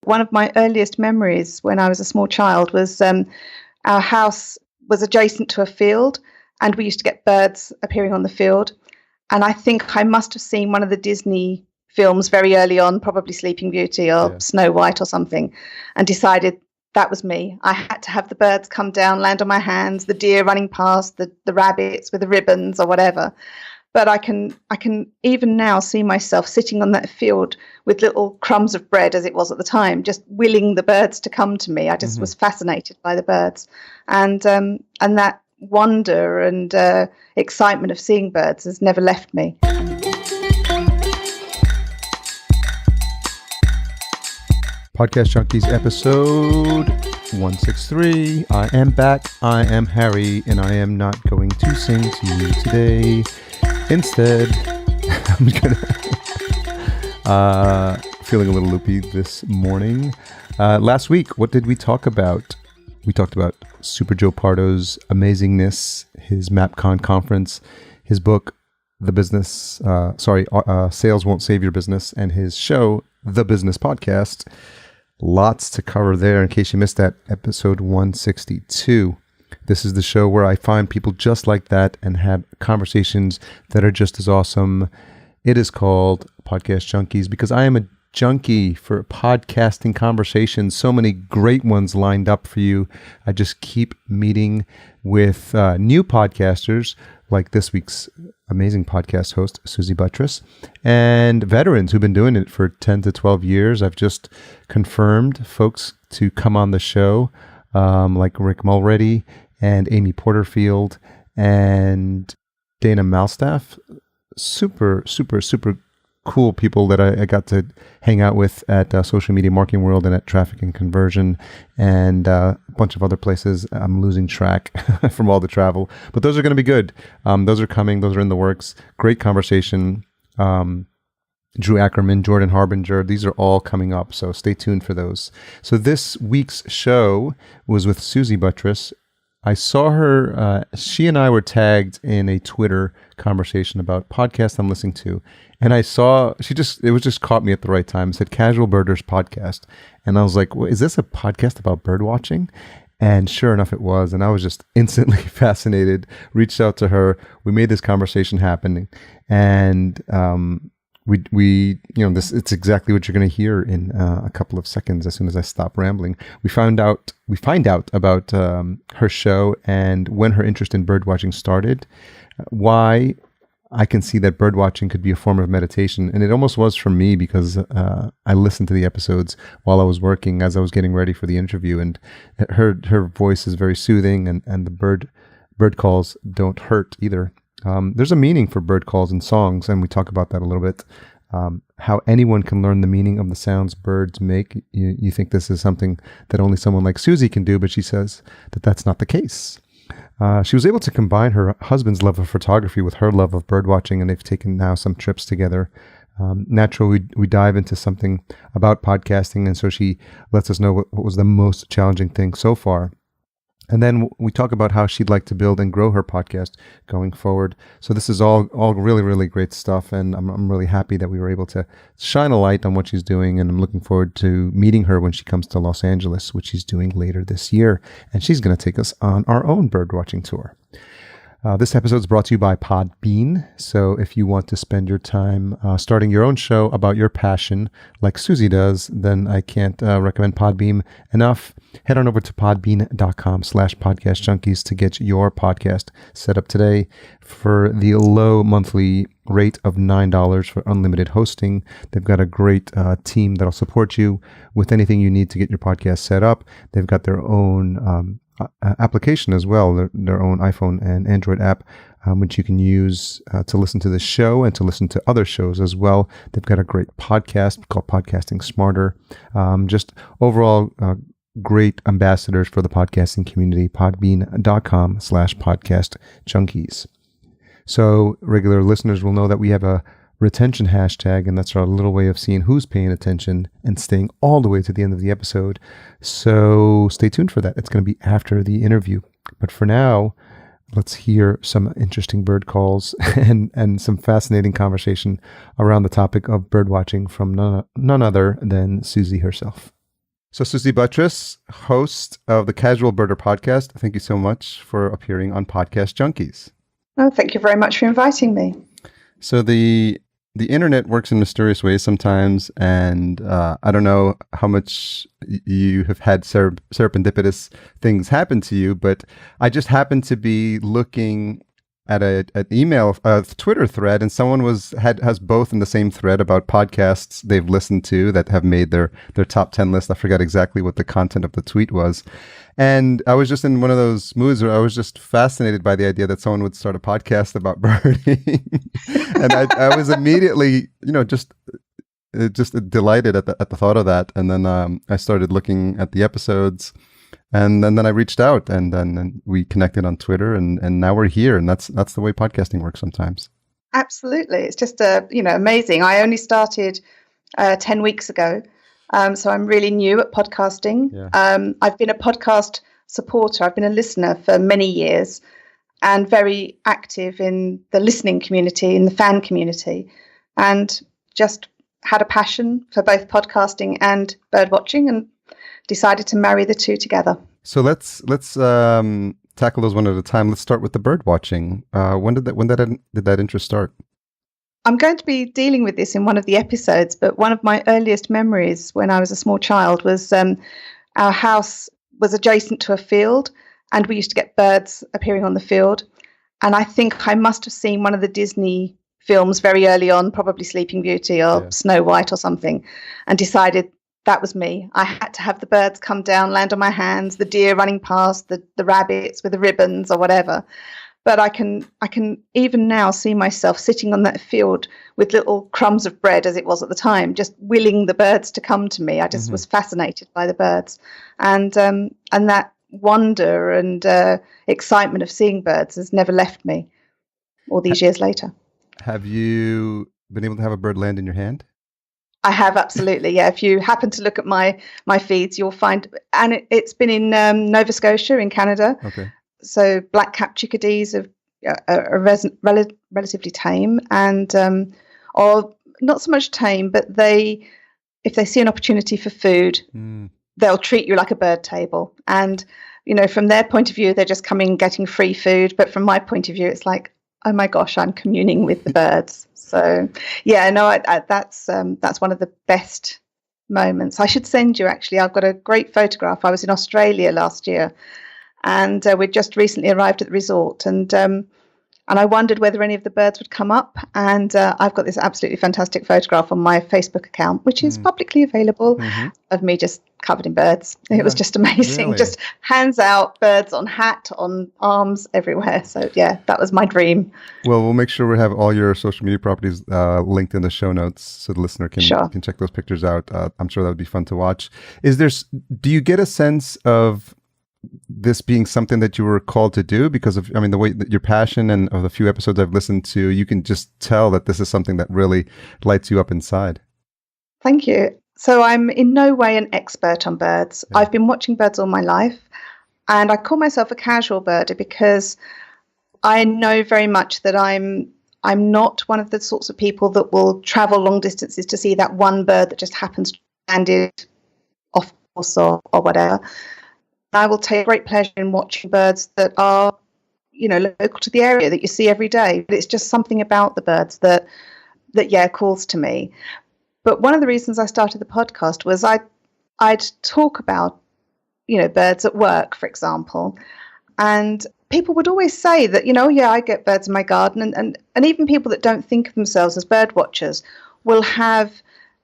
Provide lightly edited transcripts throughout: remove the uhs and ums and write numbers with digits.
One of my earliest memories when I was a small child was our house was adjacent to a field, and we used to get birds appearing on the field. And I think I must have seen one of the Disney films very early on, probably Sleeping Beauty or Snow White or something, and decided that was me. I had to have the birds come down, land on my hands, the deer running past, the rabbits with the ribbons or whatever. But I can even now see myself sitting on that field with little crumbs of bread, as it was at the time, just willing the birds to come to me. I just was fascinated by the birds, and that wonder and excitement of seeing birds has never left me. Podcast Junkies episode 163. I am back. I am Harry, and I am not going to sing to you today. Instead, I'm gonna feeling a little loopy this morning. Last week, what did we talk about? We talked about Super Joe Pardo's amazingness, his MapCon conference, his book, The Business, Sales Won't Save Your Business, and his show, The Business Podcast. Lots to cover there in case you missed that, episode 162. This is the show where I find people just like that and have conversations that are just as awesome. It is called Podcast Junkies because I am a junkie for podcasting conversations. So many great ones lined up for you. I just keep meeting with new podcasters like this week's amazing podcast host, Suzy Buttress, and veterans who've been doing it for 10 to 12 years. I've just confirmed folks to come on the show, like Rick Mulready and Amy Porterfield and Dana Malstaff. Super, super, super cool people that I got to hang out with at Social Media Marketing World and at Traffic and Conversion and a bunch of other places. I'm losing track from all the travel, but those are going to be good. Those are coming. Those are in the works. Great conversation. Drew Ackerman, Jordan Harbinger, these are all coming up, so stay tuned for those. So this week's show was with Suzy Buttress. I saw her, she and I were tagged in a Twitter conversation about podcasts I'm listening to. And I saw, it was just caught me at the right time. It said Casual Birders Podcast. And I was like, well, is this a podcast about bird watching? And sure enough, it was. And I was just instantly fascinated, reached out to her. We made this conversation happen. And we it's exactly what you're going to hear in a couple of seconds as soon as I stop rambling. We find out about her show and when her interest in birdwatching started, why I can see that birdwatching could be a form of meditation. And it almost was for me because I listened to the episodes while I was working as I was getting ready for the interview. And her voice is very soothing and the bird calls don't hurt either. There's a meaning for bird calls and songs, and we talk about that a little bit. How anyone can learn the meaning of the sounds birds make. You think this is something that only someone like Suzy can do, but she says that that's not the case. She was able to combine her husband's love of photography with her love of birdwatching, and they've taken now some trips together. Naturally, we dive into something about podcasting, and so she lets us know what was the most challenging thing so far. And then we talk about how she'd like to build and grow her podcast going forward. So this is all really, really great stuff. And I'm really happy that we were able to shine a light on what she's doing. And I'm looking forward to meeting her when she comes to Los Angeles, which she's doing later this year. And she's going to take us on our own birdwatching tour. This episode is brought to you by Podbean. So if you want to spend your time starting your own show about your passion like Suzy does, then I can't recommend Podbean enough. Head on over to podbean.com/podcastjunkies to get your podcast set up today for the low monthly rate of $9 for unlimited hosting. They've got a great team that'll support you with anything you need to get your podcast set up. They've got their own application as well, their own iPhone and Android app, which you can use to listen to this show and to listen to other shows as well. They've got a great podcast called Podcasting Smarter. Just overall, great ambassadors for the podcasting community. Podbean.com/podcastjunkies. So regular listeners will know that we have a retention hashtag, and that's our little way of seeing who's paying attention and staying all the way to the end of the episode. So stay tuned for that. It's going to be after the interview. But for now, let's hear some interesting bird calls and some fascinating conversation around the topic of bird watching from none other than Suzy herself. So, Suzy Buttress, host of the Casual Birder podcast, thank you so much for appearing on Podcast Junkies. Oh, thank you very much for inviting me. So the internet works in mysterious ways sometimes, and I don't know how much you have had serendipitous things happen to you, but I just happened to be looking at an email, a Twitter thread, and someone has both in the same thread about podcasts they've listened to that have made their top 10 list. I forgot exactly what the content of the tweet was. And I was just in one of those moods where I was just fascinated by the idea that someone would start a podcast about birding. And I was immediately, just delighted at the thought of that. And then I started looking at the episodes. And then I reached out, and then we connected on Twitter, and now we're here, and that's the way podcasting works sometimes. Absolutely, it's just amazing. I only started 10 weeks ago, so I'm really new at podcasting. Yeah. I've been a podcast supporter. I've been a listener for many years, and very active in the listening community, in the fan community, and just had a passion for both podcasting and birdwatching, and decided to marry the two together. So let's tackle those one at a time. Let's start with the bird watching. When did that interest start? I'm going to be dealing with this in one of the episodes, but one of my earliest memories when I was a small child was our house was adjacent to a field, and we used to get birds appearing on the field. And I think I must have seen one of the Disney films very early on, probably Sleeping Beauty or Snow White or something, and decided that was me. I had to have the birds come down, land on my hands, the deer running past, the rabbits with the ribbons or whatever. But I can even now see myself sitting on that field with little crumbs of bread, as it was at the time, just willing the birds to come to me. I just was fascinated by the birds, and that wonder and excitement of seeing birds has never left me all these years later. Have you been able to have a bird land in your hand? I have, absolutely. Yeah, if you happen to look at my feeds, you'll find, and it's been in Nova Scotia in Canada. Okay. So black-capped chickadees are relatively tame, and or not so much tame, but if they see an opportunity for food, they'll treat you like a bird table. And from their point of view, they're just coming getting free food. But from my point of view, it's like, oh my gosh, I'm communing with the birds. So, yeah, no, that's one of the best moments. I should send you, actually. I've got a great photograph. I was in Australia last year, and we'd just recently arrived at the resort, and I wondered whether any of the birds would come up. And I've got this absolutely fantastic photograph on my Facebook account, which is publicly available, of me just covered in birds. It was just amazing. Really? Just hands out, birds on hat, on arms, everywhere. So yeah, that was my dream. Well, we'll make sure we have all your social media properties linked in the show notes, so the listener can check those pictures out. I'm sure that would be fun to watch. Do you get a sense of this being something that you were called to do because of, the way that your passion, and of the few episodes I've listened to, you can just tell that this is something that really lights you up inside? Thank you. So I'm in no way an expert on birds. Yeah. I've been watching birds all my life, and I call myself a casual birder because I know very much that I'm not one of the sorts of people that will travel long distances to see that one bird that just happens to land it off course or whatever. I will take great pleasure in watching birds that are, local to the area that you see every day. But it's just something about the birds that calls to me. But one of the reasons I started the podcast was I'd talk about, birds at work, for example, and people would always say that, I get birds in my garden, and even people that don't think of themselves as bird watchers will have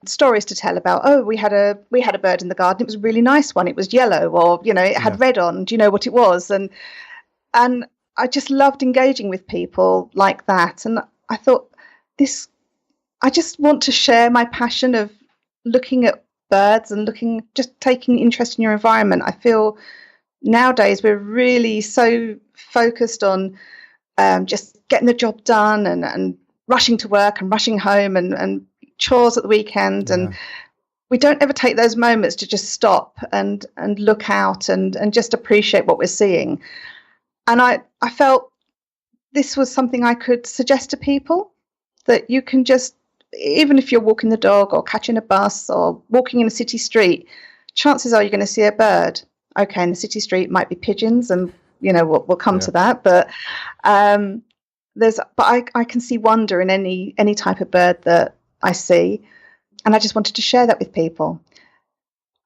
stories to tell about, we had a bird in the garden. It was a really nice one. It was yellow, or it had red on. Do you know what it was? And I just loved engaging with people like that. And I thought, I just want to share my passion of looking at birds and just taking interest in your environment. I feel nowadays we're really so focused on just getting the job done and rushing to work and rushing home and chores at the weekend, and we don't ever take those moments to just stop and look out and just appreciate what we're seeing. And I felt this was something I could suggest to people, that you can just, even if you're walking the dog or catching a bus or walking in a city street, chances are you're going to see a bird. Okay, in the city street might be pigeons, and we'll come to that. But I can see wonder in any type of bird that I see, and I just wanted to share that with people.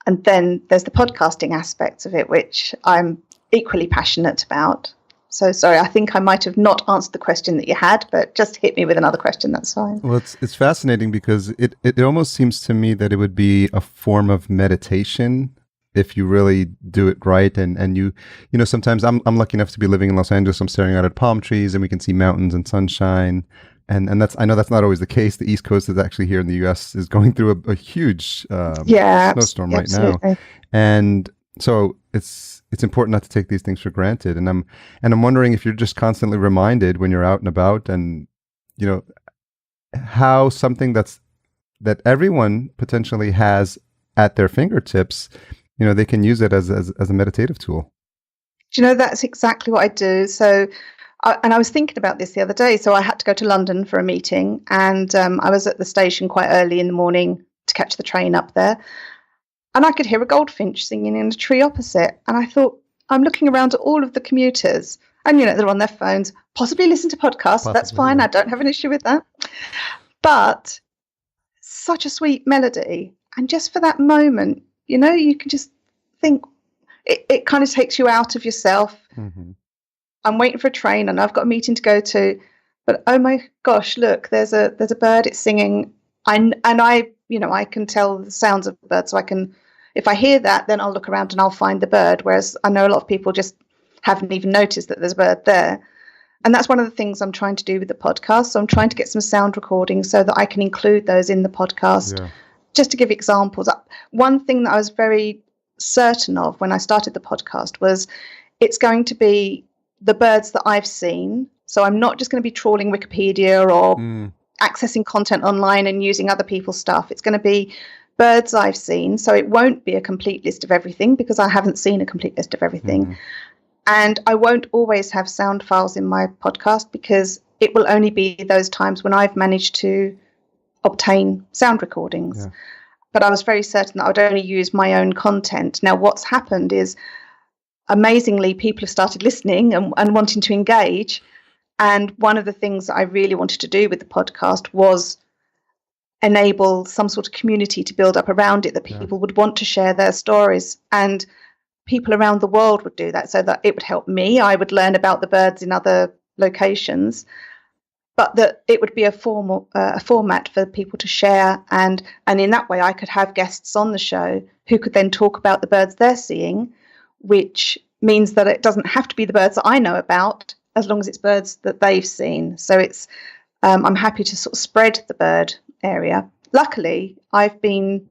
And then there's the podcasting aspect of it, which I'm equally passionate about. So sorry, I think I might have not answered the question that you had, but just hit me with another question. That's fine. Well, it's fascinating because it almost seems to me that it would be a form of meditation if you really do it right. And you sometimes I'm lucky enough to be living in Los Angeles. I'm staring out at palm trees and we can see mountains and sunshine. And I know that's not always the case. The East Coast is actually here in the U.S. is going through a huge snowstorm right now. And so it's important not to take these things for granted. And I'm wondering if you're just constantly reminded when you're out and about, and how something that everyone potentially has at their fingertips, they can use it as a meditative tool. That's exactly what I do. So, and I was thinking about this the other day. So I had to go to London for a meeting, and I was at the station quite early in the morning to catch the train up there. And I could hear a goldfinch singing in a tree opposite. And I thought, I'm looking around at all of the commuters, and they're on their phones, possibly listen to podcasts. That's fine. Yeah. I don't have an issue with that. But such a sweet melody. And just for that moment, you can just think, it kind of takes you out of yourself. Mm-hmm. I'm waiting for a train and I've got a meeting to go to, but oh my gosh, look, there's a bird, it's singing. I can tell the sounds of the bird, so if I hear that, then I'll look around and I'll find the bird. Whereas I know a lot of people just haven't even noticed that there's a bird there. And that's one of the things I'm trying to do with the podcast. So I'm trying to get some sound recordings so that I can include those in the podcast. Yeah. Just to give examples. One thing that I was very certain of when I started the podcast was it's going to be the birds that I've seen. So I'm not just going to be trawling Wikipedia or accessing content online and using other people's stuff. It's going to be birds I've seen. So it won't be a complete list of everything because I haven't seen a complete list of everything. Mm. And I won't always have sound files in my podcast because it will only be those times when I've managed to obtain sound recordings. Yeah. But I was very certain that I would only use my own content. Now, what's happened is, amazingly, people have started listening and wanting to engage. And one of the things that I really wanted to do with the podcast was enable some sort of community to build up around it, that people would want to share their stories. And people around the world would do that, so that it would help me. I would learn about the birds in other locations, but that it would be a format for people to share. And in that way, I could have guests on the show who could then talk about the birds they're seeing, which means that it doesn't have to be the birds that I know about, as long as it's birds that they've seen. So it's I'm happy to sort of spread the bird area. Luckily, I've been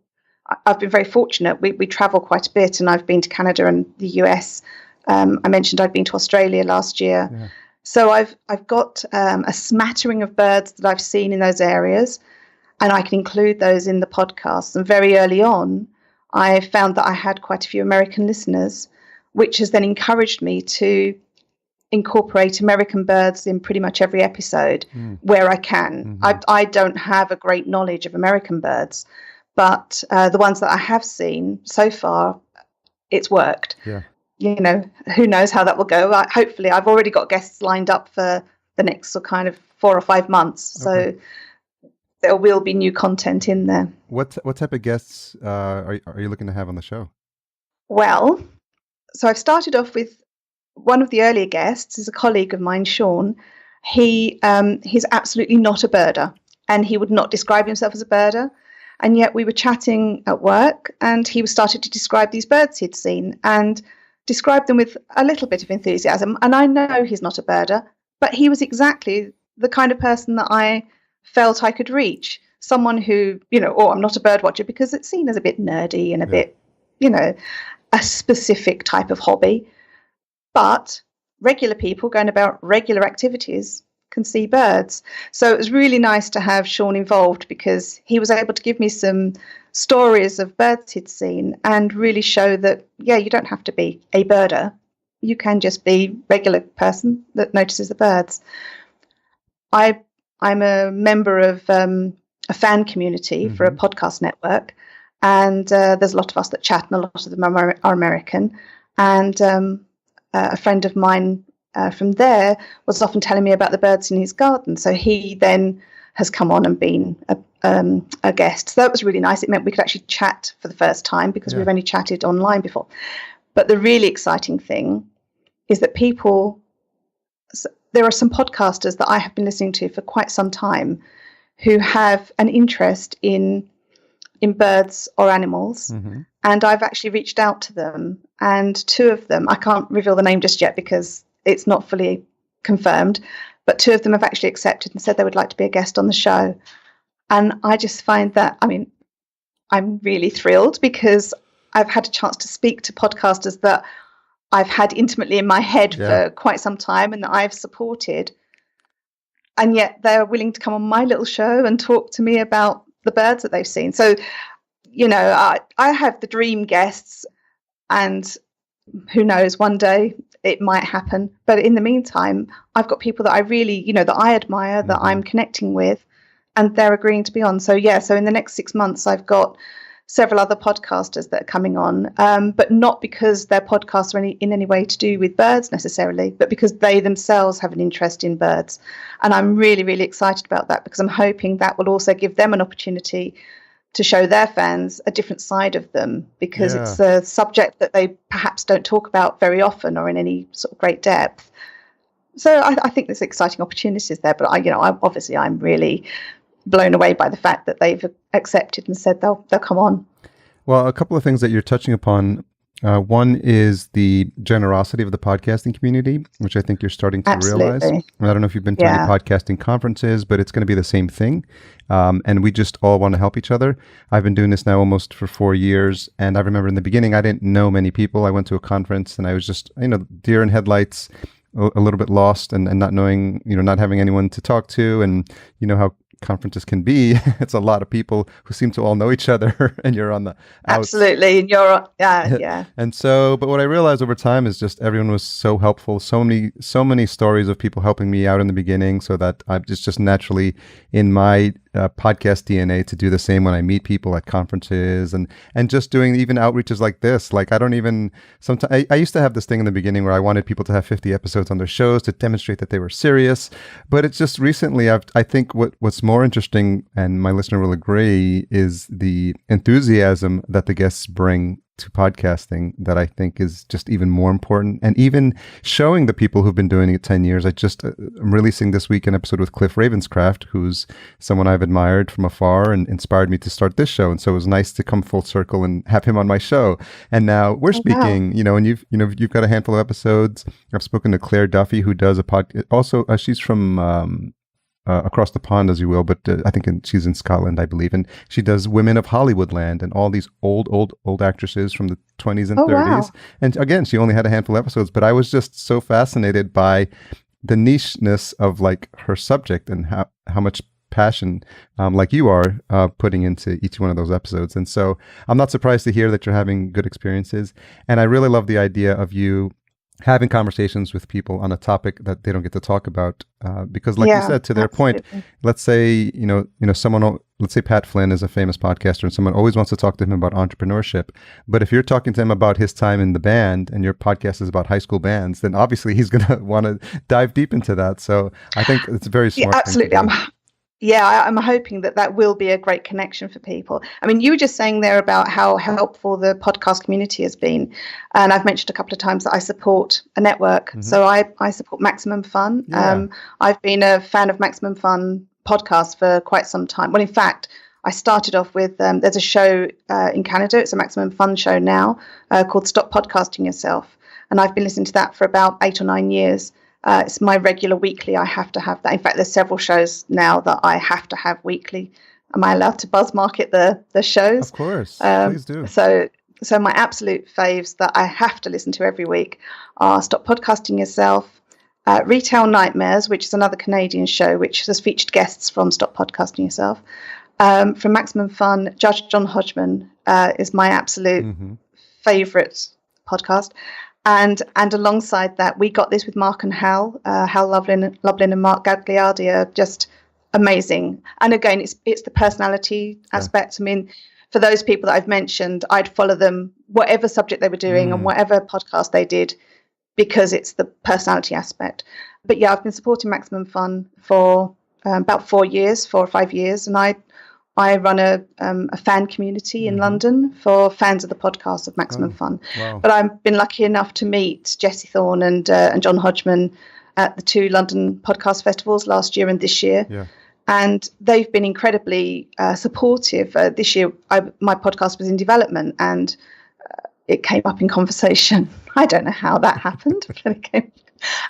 very fortunate. We travel quite a bit, and I've been to Canada and the US. I mentioned I'd been to Australia last year. Yeah. So I've got a smattering of birds that I've seen in those areas, and I can include those in the podcast. And very early on, I found that I had quite a few American listeners, which has then encouraged me to incorporate American birds in pretty much every episode where I can. Mm-hmm. I don't have a great knowledge of American birds, but the ones that I have seen so far, it's worked. Yeah. Who knows how that will go. Hopefully, I've already got guests lined up for the next kind of 4 or 5 months. Okay. So there will be new content in there. What type of guests are you looking to have on the show? Well, so I've started off with one of the earlier guests is a colleague of mine, Sean. He's absolutely not a birder, and he would not describe himself as a birder. And yet we were chatting at work, and he started to describe these birds he'd seen and described them with a little bit of enthusiasm. And I know he's not a birder, but he was exactly the kind of person that I felt I could reach. Someone who, I'm not a bird watcher, because it's seen as a bit nerdy and a bit, a specific type of hobby. But regular people going about regular activities can see birds. So it was really nice to have Sean involved, because he was able to give me some stories of birds he'd seen and really show that, you don't have to be a birder. You can just be a regular person that notices the birds. I'm a member of a fan community for a podcast network, and there's a lot of us that chat, and a lot of them are American. And a friend of mine from there was often telling me about the birds in his garden. So he then has come on and been a guest. So that was really nice. It meant we could actually chat for the first time, because we've only chatted online before. But the really exciting thing is that there are some podcasters that I have been listening to for quite some time who have an interest in birds or animals. Mm-hmm. And I've actually reached out to them, and two of them, I can't reveal the name just yet because it's not fully confirmed, but two of them have actually accepted and said they would like to be a guest on the show. And I just find that, I'm really thrilled, because I've had a chance to speak to podcasters that I've had intimately in my head for quite some time and that I've supported. And yet they're willing to come on my little show and talk to me about the birds that they've seen. So, I have the dream guests, and who knows, one day it might happen. But in the meantime, I've got people that I really, that I admire, that I'm connecting with, and they're agreeing to be on. So, so in the next 6 months, I've got several other podcasters that are coming on, but not because their podcasts are in any way to do with birds necessarily, but because they themselves have an interest in birds. And I'm really, really excited about that, because I'm hoping that will also give them an opportunity to show their fans a different side of them, because it's a subject that they perhaps don't talk about very often or in any sort of great depth. So I think there's exciting opportunities there, but I'm really blown away by the fact that they've accepted and said they'll come on. Well, a couple of things that you're touching upon. One is the generosity of the podcasting community, which I think you're starting to realize. I don't know if you've been to any podcasting conferences, but it's going to be the same thing. And we just all want to help each other. I've been doing this now almost for 4 years. And I remember in the beginning, I didn't know many people. I went to a conference and I was just, deer in headlights, a little bit lost and not knowing, not having anyone to talk to. And how conferences can be. It's a lot of people who seem to all know each other, and you're on the outs. Absolutely, and you're yeah. And so, but what I realized over time is just everyone was so helpful. So many stories of people helping me out in the beginning, so that I'm just naturally in my podcast DNA to do the same when I meet people at conferences and just doing even outreaches like this. Like sometimes I used to have this thing in the beginning where I wanted people to have 50 episodes on their shows to demonstrate that they were serious. But it's just recently I think what's more interesting, and my listener will agree, is the enthusiasm that the guests bring to podcasting, that I think is just even more important. And even showing the people who've been doing it 10 years. I'm releasing this week an episode with Cliff Ravenscraft, who's someone I've admired from afar and inspired me to start this show. And so it was nice to come full circle and have him on my show. And now we're speaking, and you've got a handful of episodes. I've spoken to Claire Duffy, who does a podcast. Also, she's from across the pond, as you will, but I think she's in Scotland, I believe, and she does Women of Hollywoodland and all these old actresses from the 20s and 30s. Wow. And again, she only had a handful of episodes, but I was just so fascinated by the nicheness of like her subject and how much passion, like you are, putting into each one of those episodes. And so I'm not surprised to hear that you're having good experiences. And I really love the idea of you having conversations with people on a topic that they don't get to talk about, because like you said, to their point, let's say, let's say Pat Flynn is a famous podcaster and someone always wants to talk to him about entrepreneurship. But if you're talking to him about his time in the band and your podcast is about high school bands, then obviously he's going to want to dive deep into that. So I think it's a very smart. Yeah, absolutely. I'm hoping that will be a great connection for people. I mean, you were just saying there about how helpful the podcast community has been. And I've mentioned a couple of times that I support a network. Mm-hmm. So I support Maximum Fun. Yeah. I've been a fan of Maximum Fun podcast for quite some time. Well, in fact, I started off with, there's a show in Canada. It's a Maximum Fun show now called Stop Podcasting Yourself. And I've been listening to that for about 8 or 9 years. It's my regular weekly. I have to have that. In fact, there's several shows now that I have to have weekly. Am I allowed to buzz market the shows? Of course, please do. So my absolute faves that I have to listen to every week are Stop Podcasting Yourself, Retail Nightmares, which is another Canadian show which has featured guests from Stop Podcasting Yourself. From Maximum Fun, Judge John Hodgman is my absolute favourite podcast. And alongside that, we got this with Mark and Hal. Hal Lublin and Mark Gagliardi are just amazing. And again, it's the personality aspect. I mean, for those people that I've mentioned, I'd follow them, whatever subject they were doing and whatever podcast they did, because it's the personality aspect. But yeah, I've been supporting Maximum Fun for about 4 or 5 years, and I run a fan community in London for fans of the podcast of Maximum Fun. Wow. But I've been lucky enough to meet Jessie Thorne and John Hodgman at the 2 London podcast festivals last year and this year. Yeah. And they've been incredibly supportive. This year, my podcast was in development, and it came up in conversation. I don't know how that happened, but it came.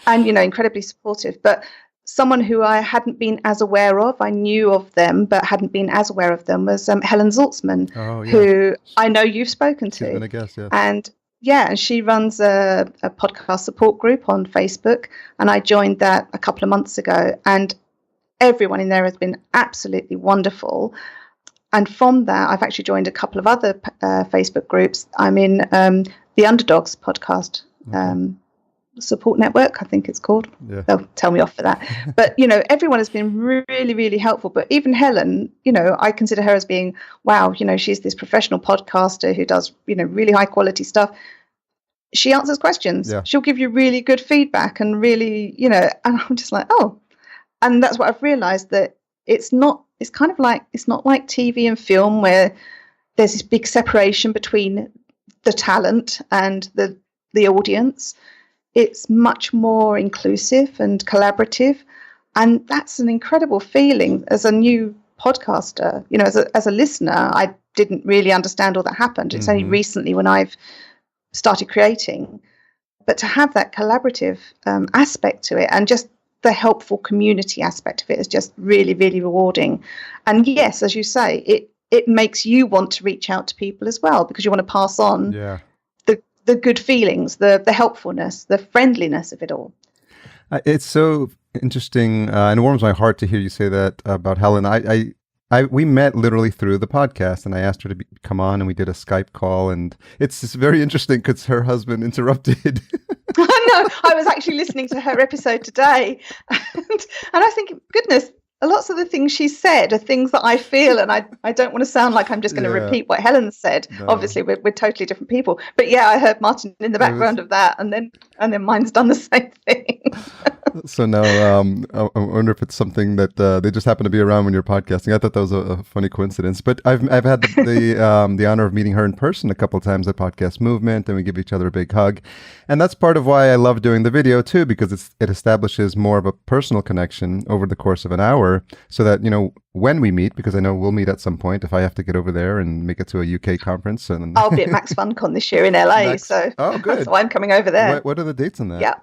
And, incredibly supportive. But someone who I hadn't been as aware of, I knew of them, but hadn't been as aware of them, was Helen Zaltzman, who I know you've spoken to. She's been a guest, yes. And she runs a podcast support group on Facebook, and I joined that a couple of months ago. And everyone in there has been absolutely wonderful. And from that, I've actually joined a couple of other Facebook groups. I'm in the Underdogs podcast support network, I think it's called. Yeah. They'll tell me off for that. But, everyone has been really, really helpful. But even Helen, I consider her as being, wow, she's this professional podcaster who does, really high quality stuff. She answers questions. Yeah. She'll give you really good feedback and really, and I'm just like, oh. And that's what I've realized, that it's not like TV and film where there's this big separation between the talent and the audience. It's much more inclusive and collaborative. And that's an incredible feeling as a new podcaster. As a listener, I didn't really understand all that happened. It's only recently when I've started creating. But to have that collaborative aspect to it, and just the helpful community aspect of it, is just really, really rewarding. And yes, as you say, it makes you want to reach out to people as well, because you want to pass on the good feelings, the helpfulness, the friendliness of it all. It's so interesting, and it warms my heart to hear you say that about Helen. We met literally through the podcast, and I asked her to come on, and we did a Skype call, and it's just very interesting because her husband interrupted. I know. I was actually listening to her episode today, and I think, goodness, lots of the things she said are things that I feel, and I don't want to sound like I'm just going to repeat what Helen said. No. Obviously, we're totally different people. But yeah, I heard Martin in the background of that, and then mine's done the same thing. So now I wonder if it's something that they just happen to be around when you're podcasting. I thought that was a funny coincidence. But I've had the honor of meeting her in person a couple of times at Podcast Movement, and we give each other a big hug. And that's part of why I love doing the video too, because it establishes more of a personal connection over the course of an hour, so that when we meet, because I know we'll meet at some point if I have to get over there and make it to a UK conference. And I'll be at Max FunCon this year in LA, good. So I'm coming over there. What are the dates on that? Yeah.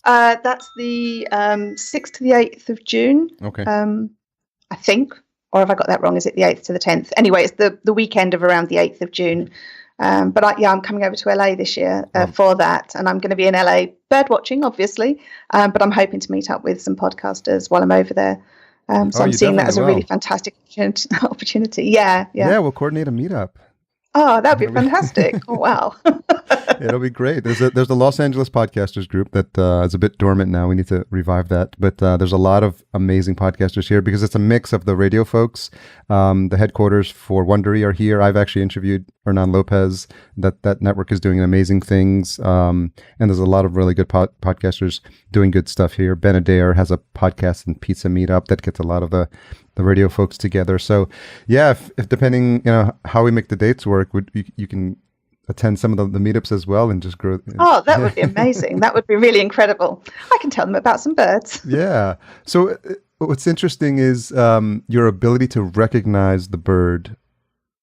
That's the 6th to the 8th of June. Okay. I think, or have I got that wrong? Is it the 8th to the 10th? Anyway, it's the weekend of around the 8th of June. But I'm coming over to LA this year for that, and I'm going to be in LA birdwatching, obviously. But I'm hoping to meet up with some podcasters while I'm over there. So I'm seeing that as a really fantastic opportunity. Yeah. Yeah, we'll coordinate a meetup. Oh, that'd be fantastic. Oh, wow. It'll be great. There's the Los Angeles Podcasters group that is a bit dormant now. We need to revive that. But there's a lot of amazing podcasters here because it's a mix of the radio folks. The headquarters for Wondery are here. I've actually interviewed Hernan Lopez. That network is doing amazing things. And there's a lot of really good podcasters doing good stuff here. Ben Adair has a podcast and pizza meetup that gets a lot of the radio folks together. So yeah, if depending, how we make the dates work, you can attend some of the meetups as well and just grow. Oh, that would be amazing. That would be really incredible. I can tell them about some birds. Yeah. So what's interesting is your ability to recognize the bird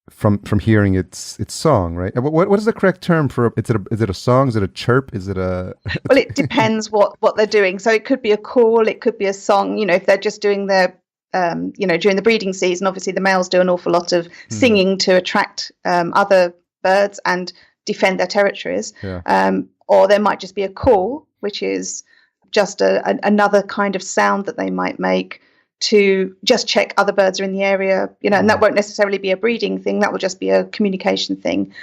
from hearing its song, right? What is the correct term for is it a song? Is it a chirp? Is it a Well, it depends what they're doing. So it could be a call, it could be a song, if they're just doing their during the breeding season, obviously the males do an awful lot of singing to attract other birds and defend their territories. Yeah. Or there might just be a call, which is just another kind of sound that they might make to just check other birds are in the area, and that won't necessarily be a breeding thing. That will just be a communication thing.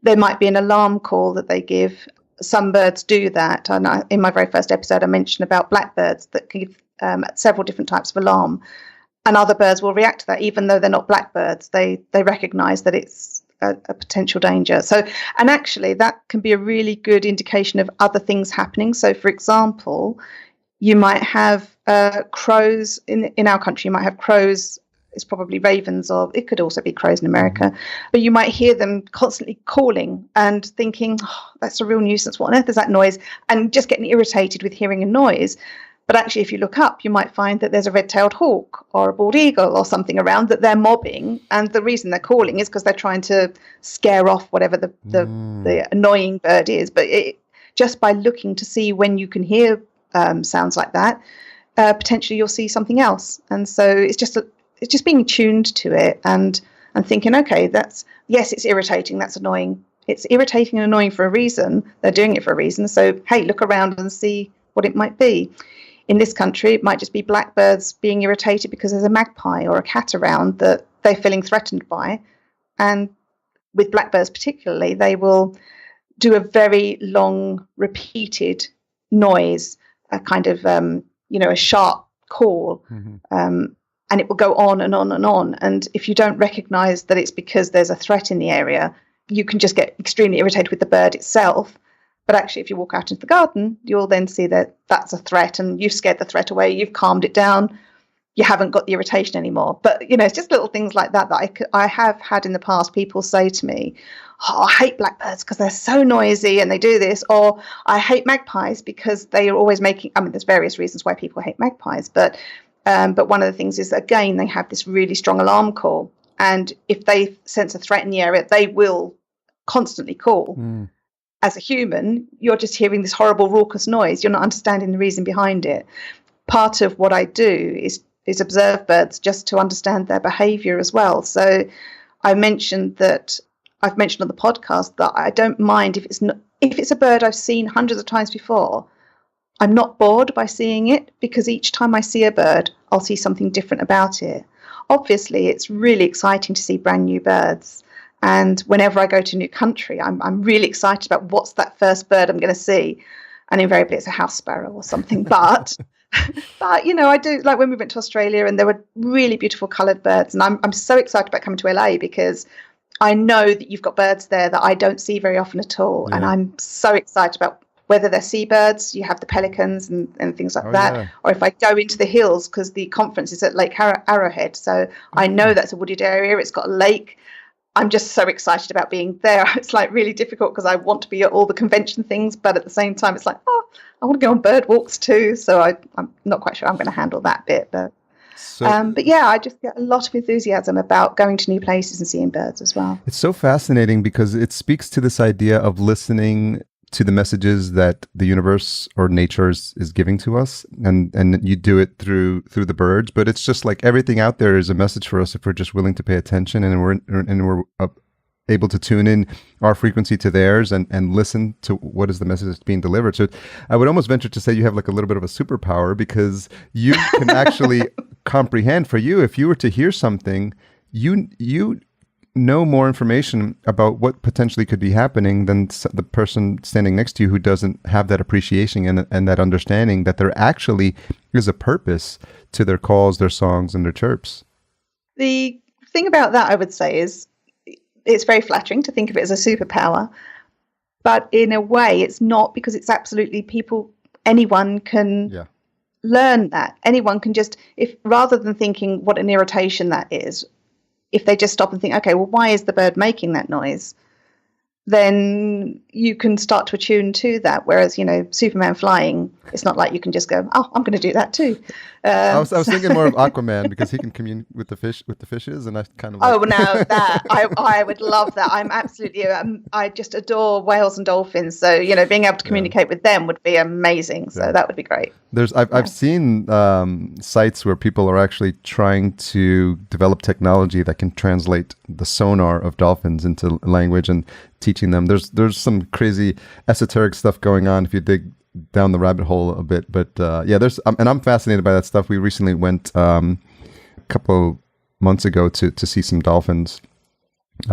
There might be an alarm call that they give. Some birds do that. And in my very first episode, I mentioned about blackbirds that give several different types of alarm. And other birds will react to that, even though they're not blackbirds. They recognise that it's a potential danger. So, and actually, that can be a really good indication of other things happening. So, for example, you might have crows in our country. You might have crows. It's probably ravens, or it could also be crows in America. But you might hear them constantly calling and thinking, oh, that's a real nuisance. What on earth is that noise? And just getting irritated with hearing a noise. But actually, if you look up, you might find that there's a red-tailed hawk or a bald eagle or something around that they're mobbing. And the reason they're calling is because they're trying to scare off whatever the annoying bird is. But just by looking to see when you can hear sounds like that, potentially you'll see something else. And so it's just being tuned to it and thinking, okay, it's irritating, that's annoying. It's irritating and annoying for a reason. They're doing it for a reason. So, hey, look around and see what it might be. In this country, it might just be blackbirds being irritated because there's a magpie or a cat around that they're feeling threatened by. And with blackbirds particularly, they will do a very long, repeated noise, a kind of, a sharp call. And it will go on and on and on. And if you don't recognise that it's because there's a threat in the area, you can just get extremely irritated with the bird itself. But actually, if you walk out into the garden, you'll then see that that's a threat and you've scared the threat away, you've calmed it down, you haven't got the irritation anymore. But, it's just little things like that I have had in the past. People say to me, oh, I hate blackbirds because they're so noisy and they do this. Or I hate magpies because they are always there's various reasons why people hate magpies. But one of the things is, again, they have this really strong alarm call. And if they sense a threat in the area, they will constantly call. As a human, you're just hearing this horrible raucous noise. You're not understanding the reason behind it. Part of what I do is observe birds just to understand their behaviour as well. So I've mentioned on the podcast that I don't mind if it's a bird I've seen hundreds of times before. I'm not bored by seeing it, because each time I see a bird, I'll see something different about it. Obviously, it's really exciting to see brand new birds. And whenever I go to a new country, I'm really excited about what's that first bird I'm going to see. And invariably it's a house sparrow or something. But I do, like when we went to Australia and there were really beautiful coloured birds. And I'm so excited about coming to LA because I know that you've got birds there that I don't see very often at all. Yeah. And I'm so excited about whether they're seabirds, you have the pelicans and things like that. Yeah. Or if I go into the hills, because the conference is at Lake Arrowhead. So I know that's a wooded area. It's got a lake. I'm just so excited about being there. It's like really difficult because I want to be at all the convention things, but at the same time, it's like, I want to go on bird walks too. So I'm not quite sure I'm going to handle that bit. But yeah, I just get a lot of enthusiasm about going to new places and seeing birds as well. It's so fascinating because it speaks to this idea of listening to the messages that the universe or nature is giving to us, and you do it through the birds. But it's just like everything out there is a message for us if we're just willing to pay attention, and we're able to tune in our frequency to theirs and listen to what is the message that's being delivered. So I would almost venture to say you have like a little bit of a superpower, because you can actually comprehend. For you, if you were to hear something, you know more information about what potentially could be happening than the person standing next to you who doesn't have that appreciation and that understanding that there actually is a purpose to their calls, their songs, and their chirps. The thing about that, I would say, is it's very flattering to think of it as a superpower, but in a way it's not, because it's absolutely anyone can learn that. Anyone can just, if rather than thinking what an irritation that is, if they just stop and think, okay, well, why is the bird making that noise? Then you can start to attune to that. Whereas, Superman flying, it's not like you can just go, oh, I'm going to do that too. I was thinking more of Aquaman, because he can commune with the fishes, and I kind of. Oh, now that I would love that. I'm absolutely. I just adore whales and dolphins. So being able to communicate with them would be amazing. So that would be great. I've seen sites where people are actually trying to develop technology that can translate the sonar of dolphins into language and teaching them. There's some crazy esoteric stuff going on if you dig down the rabbit hole a bit, but there's and I'm fascinated by that stuff. We recently went a couple months ago to see some dolphins. It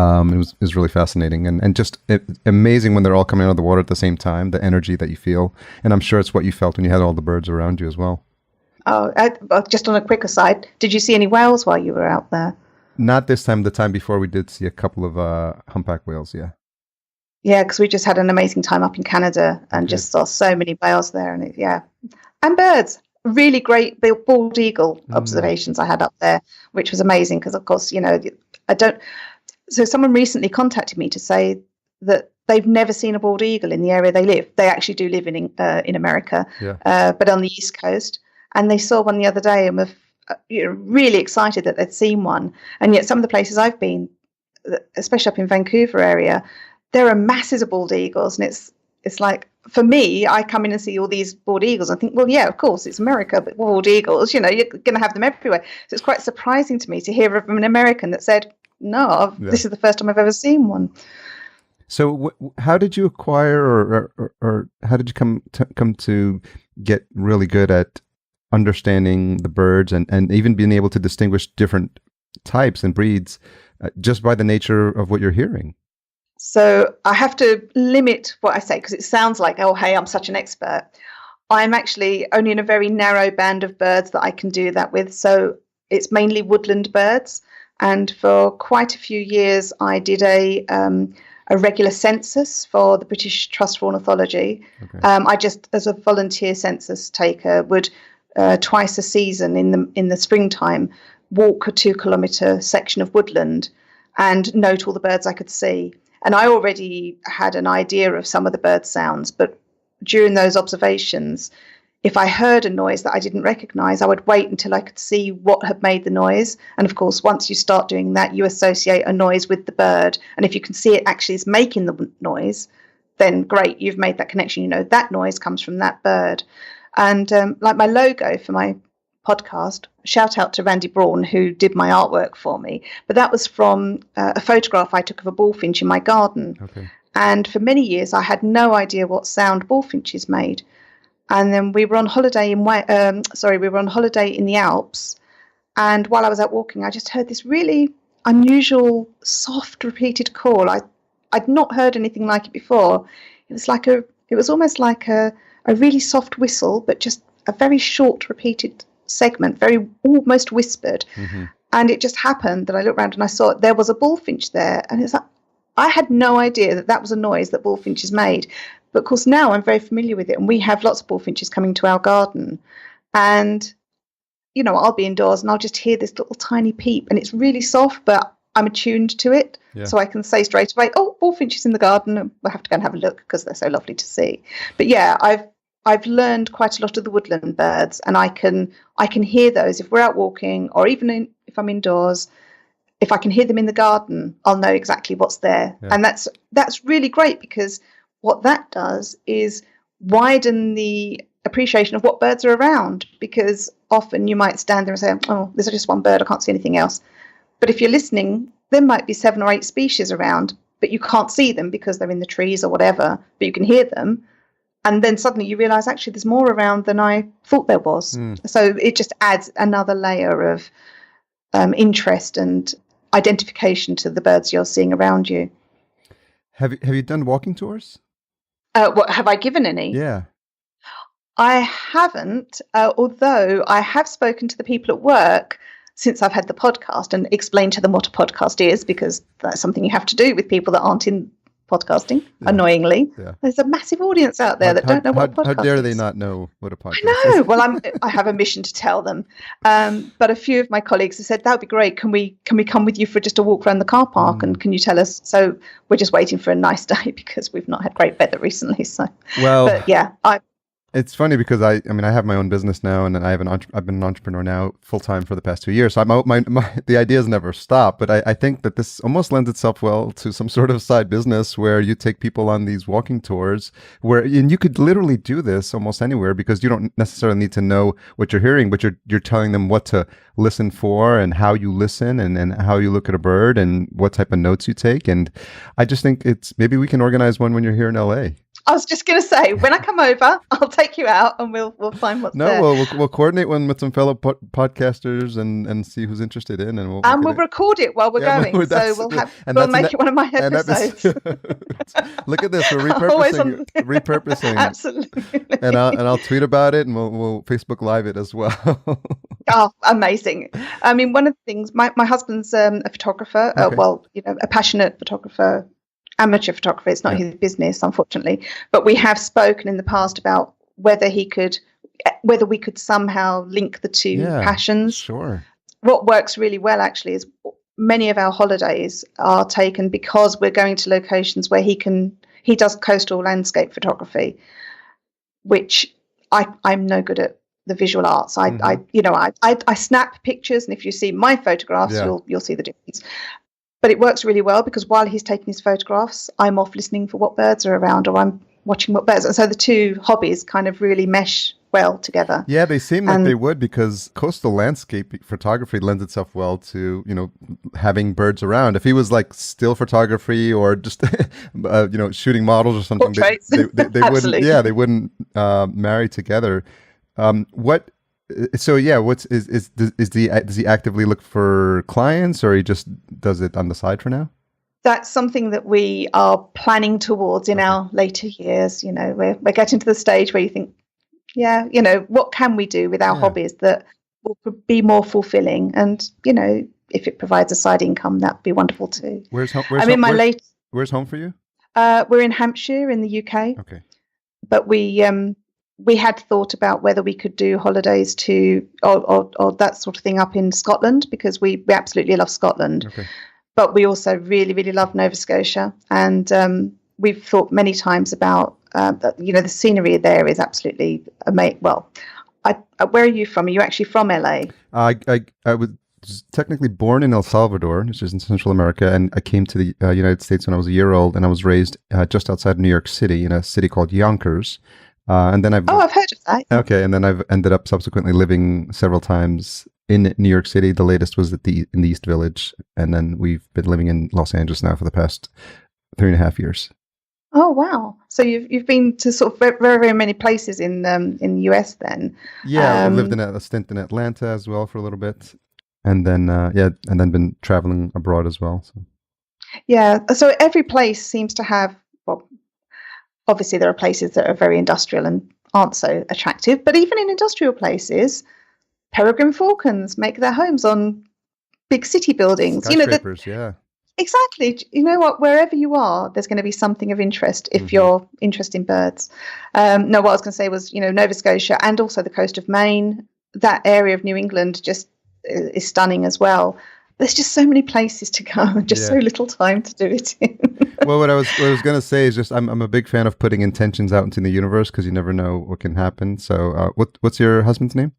was really fascinating and just amazing when they're all coming out of the water at the same time, the energy that you feel. And I'm sure it's what you felt when you had all the birds around you as well. Well, just on a quick aside, did you see any whales while you were out there? Not this time. The time before, we did see a couple of humpback whales. Yeah. Yeah, because we just had an amazing time up in Canada and just saw so many whales there, and and birds. Really great bald eagle observations I had up there, which was amazing because, of course, I don't. So someone recently contacted me to say that they've never seen a bald eagle in the area they live. They actually do live in America, but on the East Coast, and they saw one the other day and were really excited that they'd seen one. And yet, some of the places I've been, especially up in Vancouver area, there are masses of bald eagles, and it's like, for me, I come in and see all these bald eagles. I think, well, yeah, of course, it's America, but bald eagles, you're going to have them everywhere. So it's quite surprising to me to hear from an American that said, no, this is the first time I've ever seen one. So how did you acquire or how did you come to get really good at understanding the birds and even being able to distinguish different types and breeds just by the nature of what you're hearing? So I have to limit what I say because it sounds like, oh, hey, I'm such an expert. I'm actually only in a very narrow band of birds that I can do that with. So it's mainly woodland birds. And for quite a few years, I did a regular census for the British Trust for Ornithology. Okay. I just, as a volunteer census taker, would twice a season in the springtime walk a 2-kilometre section of woodland and note all the birds I could see. And I already had an idea of some of the bird sounds, but during those observations, if I heard a noise that I didn't recognise, I would wait until I could see what had made the noise. And of course, once you start doing that, you associate a noise with the bird. And if you can see it actually is making the noise, then great, you've made that connection. That noise comes from that bird. And like my logo for my podcast, shout out to Randy Braun, who did my artwork for me. But that was from a photograph I took of a bullfinch in my garden. Okay. And for many years, I had no idea what sound bullfinches made. And then we were on holiday in the Alps. And while I was out walking, I just heard this really unusual, soft, repeated call. I'd not heard anything like it before. It was almost like a really soft whistle, but just a very short, repeated segment, very almost whispered. Mm-hmm. And it just happened that I looked around and I saw there was a bullfinch there. And it's like, I had no idea that was a noise that bullfinches made. But of course, now I'm very familiar with it, and we have lots of bullfinches coming to our garden. And, I'll be indoors and I'll just hear this little tiny peep, and it's really soft, but I'm attuned to it. Yeah. So I can say straight away, oh, bullfinches in the garden, and we'll have to go and have a look because they're so lovely to see. But yeah, I've learned quite a lot of the woodland birds, and I can hear those if we're out walking, or even if I'm indoors. If I can hear them in the garden, I'll know exactly what's there. Yeah. And that's really great, because what that does is widen the appreciation of what birds are around, because often you might stand there and say, oh, there's just one bird, I can't see anything else. But if you're listening, there might be 7 or 8 species around, but you can't see them because they're in the trees or whatever, but you can hear them. And then suddenly you realise, actually, there's more around than I thought there was. So it just adds another layer of interest and identification to the birds you're seeing around you. Have you done walking tours? What have I given any? Yeah. I haven't, although I have spoken to the people at work since I've had the podcast and explained to them what a podcast is, because that's something you have to do with people that aren't in podcasting, annoyingly. Yeah. There's a massive audience out there that don't know what a podcast is. How dare they not know what a podcast is? I know. Well, I have a mission to tell them. But a few of my colleagues have said, that would be great. Can we come with you for just a walk around the car park? And can you tell us? So we're just waiting for a nice day because we've not had great weather recently. So, but yeah, it's funny because I have my own business now, and I've been an entrepreneur now full time for the past 2 years. So the ideas never stop. But I think that this almost lends itself well to some sort of side business where you take people on these walking tours, and you could literally do this almost anywhere, because you don't necessarily need to know what you're hearing, but you're telling them what to listen for and how you listen and how you look at a bird and what type of notes you take. And I just think maybe we can organize one when you're here in LA. I was just going to say, when I come over, I'll take you out and we'll find what's there. No, we'll coordinate one with some fellow podcasters and see who's interested in, and we'll record it while we're going. So we'll make it one of my episodes. Look at this, we're repurposing. Absolutely. And I'll tweet about it, and we'll Facebook Live it as well. Oh, amazing. I mean, one of the things, my husband's a photographer, Okay. A passionate photographer, amateur photographer. It's not his business, unfortunately. But we have spoken in the past about whether we could somehow link the two passions. Sure. What works really well, actually, is many of our holidays are taken because we're going to locations where he does coastal landscape photography, which I'm no good at the visual arts. I snap pictures, and if you see my photographs, you'll see the difference. But it works really well because while he's taking his photographs, I'm off listening for what birds are around, or I'm watching what birds. And so the two hobbies kind of really mesh well together. Yeah, they seem like they would, because coastal landscape photography lends itself well to, having birds around. If he was like still photography or just, shooting models or something, they wouldn't. Yeah, they wouldn't marry together. Does he actively look for clients, or he just does it on the side for now? That's something that we are planning towards in our later years. We're getting to the stage where you think, what can we do with our hobbies that will be more fulfilling? And, if it provides a side income, that'd be wonderful too. Where's home for you? We're in Hampshire in the UK. Okay. But we had thought about whether we could do holidays or that sort of thing up in Scotland, because we absolutely love Scotland. Okay. But we also really, really love Nova Scotia. And we've thought many times about, the scenery there is absolutely amazing. Well, where are you from? Are you actually from LA? I was technically born in El Salvador, which is in Central America, and I came to the United States when I was a year old, and I was raised just outside of New York City in a city called Yonkers. And then I've heard of that. Okay, and then I've ended up subsequently living several times in New York City. The latest was in the East Village, and then we've been living in Los Angeles now for the past 3.5 years. Oh wow! So you've been to sort of very, very many places in the US then. Yeah, I lived in a stint in Atlanta as well for a little bit, and then been traveling abroad as well. So. Yeah, so every place seems to have. Well, obviously, there are places that are very industrial and aren't so attractive, but even in industrial places, peregrine falcons make their homes on big city buildings. Skyscrapers, yeah. Exactly. You know what? Wherever you are, there's going to be something of interest if you're interested in birds. No, what I was going to say was, Nova Scotia and also the coast of Maine, that area of New England just is stunning as well. There's just so many places to go and just so little time to do it in. Well, what I was going to say is just I'm a big fan of putting intentions out into the universe, because you never know what can happen. So what's your husband's name?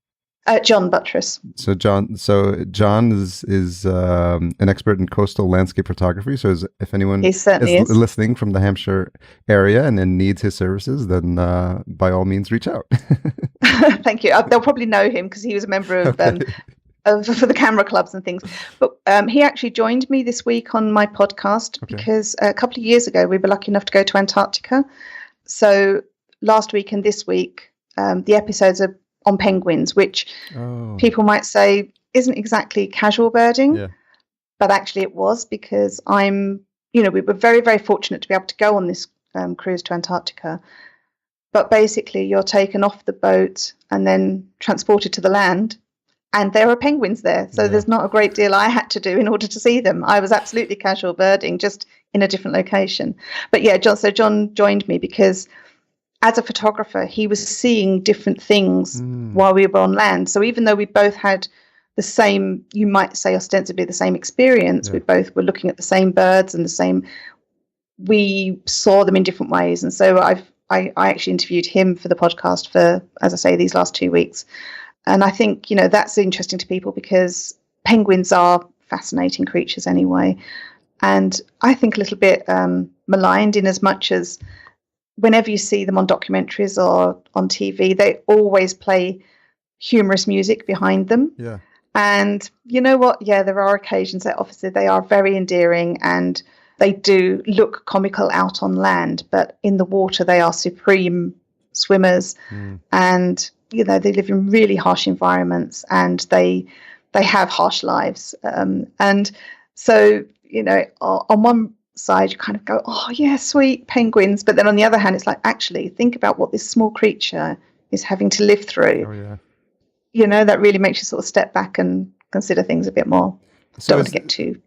John Buttress. So John is an expert in coastal landscape photography. So if anyone is listening from the Hampshire area and then needs his services, then by all means reach out. Thank you. They'll probably know him because he was a member of for the camera clubs and things. But he actually joined me this week on my podcast because a couple of years ago we were lucky enough to go to Antarctica. So last week and this week the episodes are on penguins, which people might say isn't exactly casual birding, but actually it was, because we were very, very fortunate to be able to go on this cruise to Antarctica. But basically you're taken off the boat and then transported to the land, and there are penguins there. So there's not a great deal I had to do in order to see them. I was absolutely casual birding, just in a different location. But yeah, John joined me because as a photographer, he was seeing different things while we were on land. So even though we both had the same, you might say ostensibly the same experience, we both were looking at the same birds and we saw them in different ways. And so I actually interviewed him for the podcast for, as I say, these last 2 weeks. And I think, that's interesting to people because penguins are fascinating creatures anyway. And I think a little bit maligned, in as much as whenever you see them on documentaries or on TV, they always play humorous music behind them. Yeah. And you know what? Yeah, there are occasions that obviously they are very endearing and they do look comical out on land, but in the water they are supreme swimmers. And they live in really harsh environments, and they have harsh lives. And so on one side you kind of go, oh yeah, sweet penguins, but then on the other hand it's like, actually think about what this small creature is having to live through. That really makes you sort of step back and consider things a bit more. So don't want to get too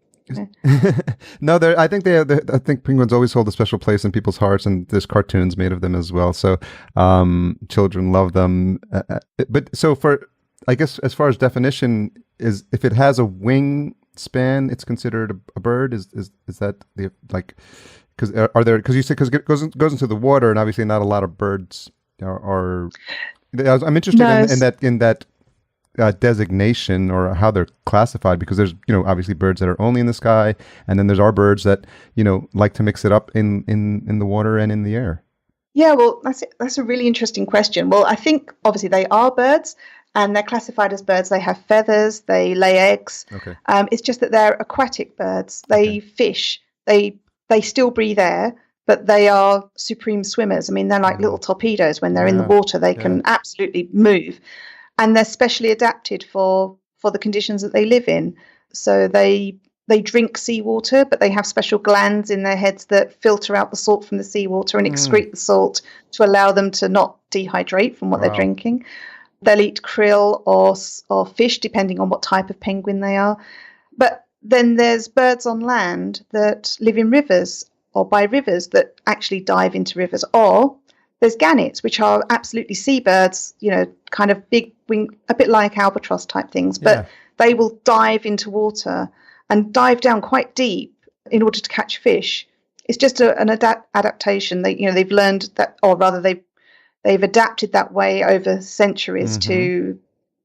No, I think I think penguins always hold a special place in people's hearts, and there's cartoons made of them as well. So children love them. But so I guess as far as definition is, if it has a wingspan, it's considered a bird. Is that the because you said because it goes into the water, and obviously not a lot of birds are. I'm interested in that. Designation or how they're classified, because there's obviously birds that are only in the sky, and then there's our birds that like to mix it up in the water and in the air. Yeah, well, that's a really interesting question. Well, I think obviously they are birds, and they're classified as birds. They have feathers, they lay eggs. Okay. It's just that they're aquatic birds. They fish. They still breathe air, but they are supreme swimmers. I mean, they're like little torpedoes. When they're in the water, they can absolutely move. And they're specially adapted for the conditions that they live in. So they drink seawater, but they have special glands in their heads that filter out the salt from the seawater and excrete the salt to allow them to not dehydrate from what they're drinking. They'll eat krill or fish, depending on what type of penguin they are. But then there's birds on land that live in rivers or by rivers that actually dive into rivers. Or there's gannets, which are absolutely seabirds, kind of big wing, a bit like albatross type things, but they will dive into water and dive down quite deep in order to catch fish. It's just an adaptation. They've learned that, or rather they've adapted that way over centuries to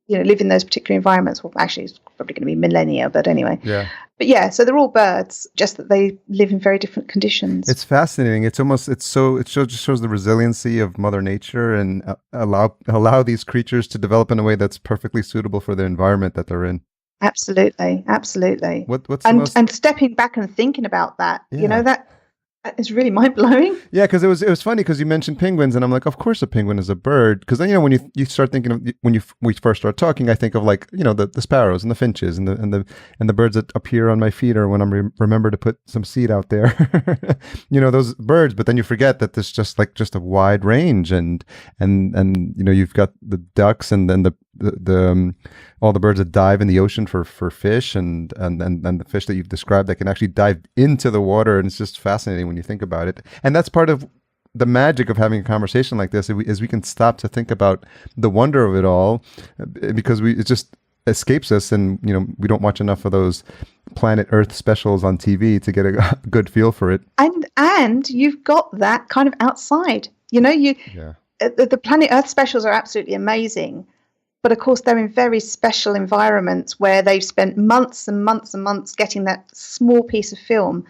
live in those particular environments. Well, actually, it's probably going to be millennia, but anyway. Yeah. But yeah, so they're all birds, just that they live in very different conditions. It's fascinating. It just shows the resiliency of Mother Nature, and allow these creatures to develop in a way that's perfectly suitable for the environment that they're in. Absolutely. And stepping back and thinking about that, that is really mind blowing. Yeah, because it was funny because you mentioned penguins, and I'm like, of course a penguin is a bird. Because then when you start thinking of we first start talking, I think of the sparrows and the finches and the birds that appear on my feeder when I'm remember to put some seed out there. Those birds. But then you forget that there's just a wide range, and you've got the ducks, and then the all the birds that dive in the ocean for fish, and the fish that you've described that can actually dive into the water, and it's just fascinating when you think about it. And that's part of the magic of having a conversation like this, is we can stop to think about the wonder of it all, because it just escapes us, and we don't watch enough of those Planet Earth specials on TV to get a good feel for it. And you've got that kind of outside. The Planet Earth specials are absolutely amazing. But of course, they're in very special environments where they've spent months and months and months getting that small piece of film.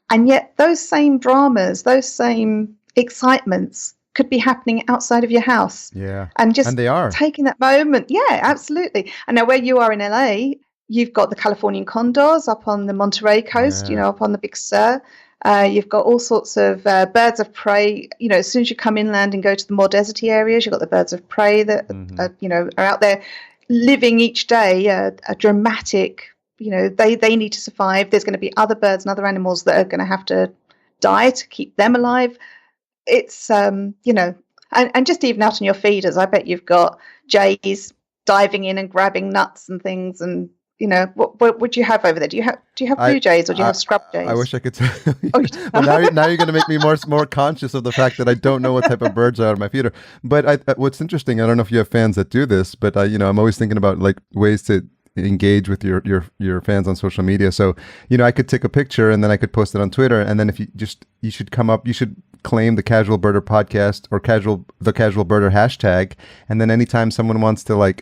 And yet those same dramas, those same excitements could be happening outside of your house. Yeah. And they are. Taking that moment. Yeah, absolutely. And now where you are in LA, you've got the Californian condors up on the Monterey coast, up on the Big Sur. You've got all sorts of birds of prey. As soon as you come inland and go to the more deserty areas, you've got the birds of prey that are out there living each day a dramatic. They need to survive. There's going to be other birds and other animals that are going to have to die to keep them alive. It's and just even out on your feeders, I bet you've got jays diving in and grabbing nuts and things. And what would you have over there? Do you have blue jays, or do you have scrub jays? I wish I could tell you. Well, now you're going to make me more conscious of the fact that I don't know what type of birds are on my feeder. But what's interesting, I don't know if you have fans that do this, but I'm always thinking about ways to engage with your fans on social media. So I could take a picture and then I could post it on Twitter, and then if you should claim the Casual Birder podcast or the Casual Birder hashtag, and then anytime someone wants to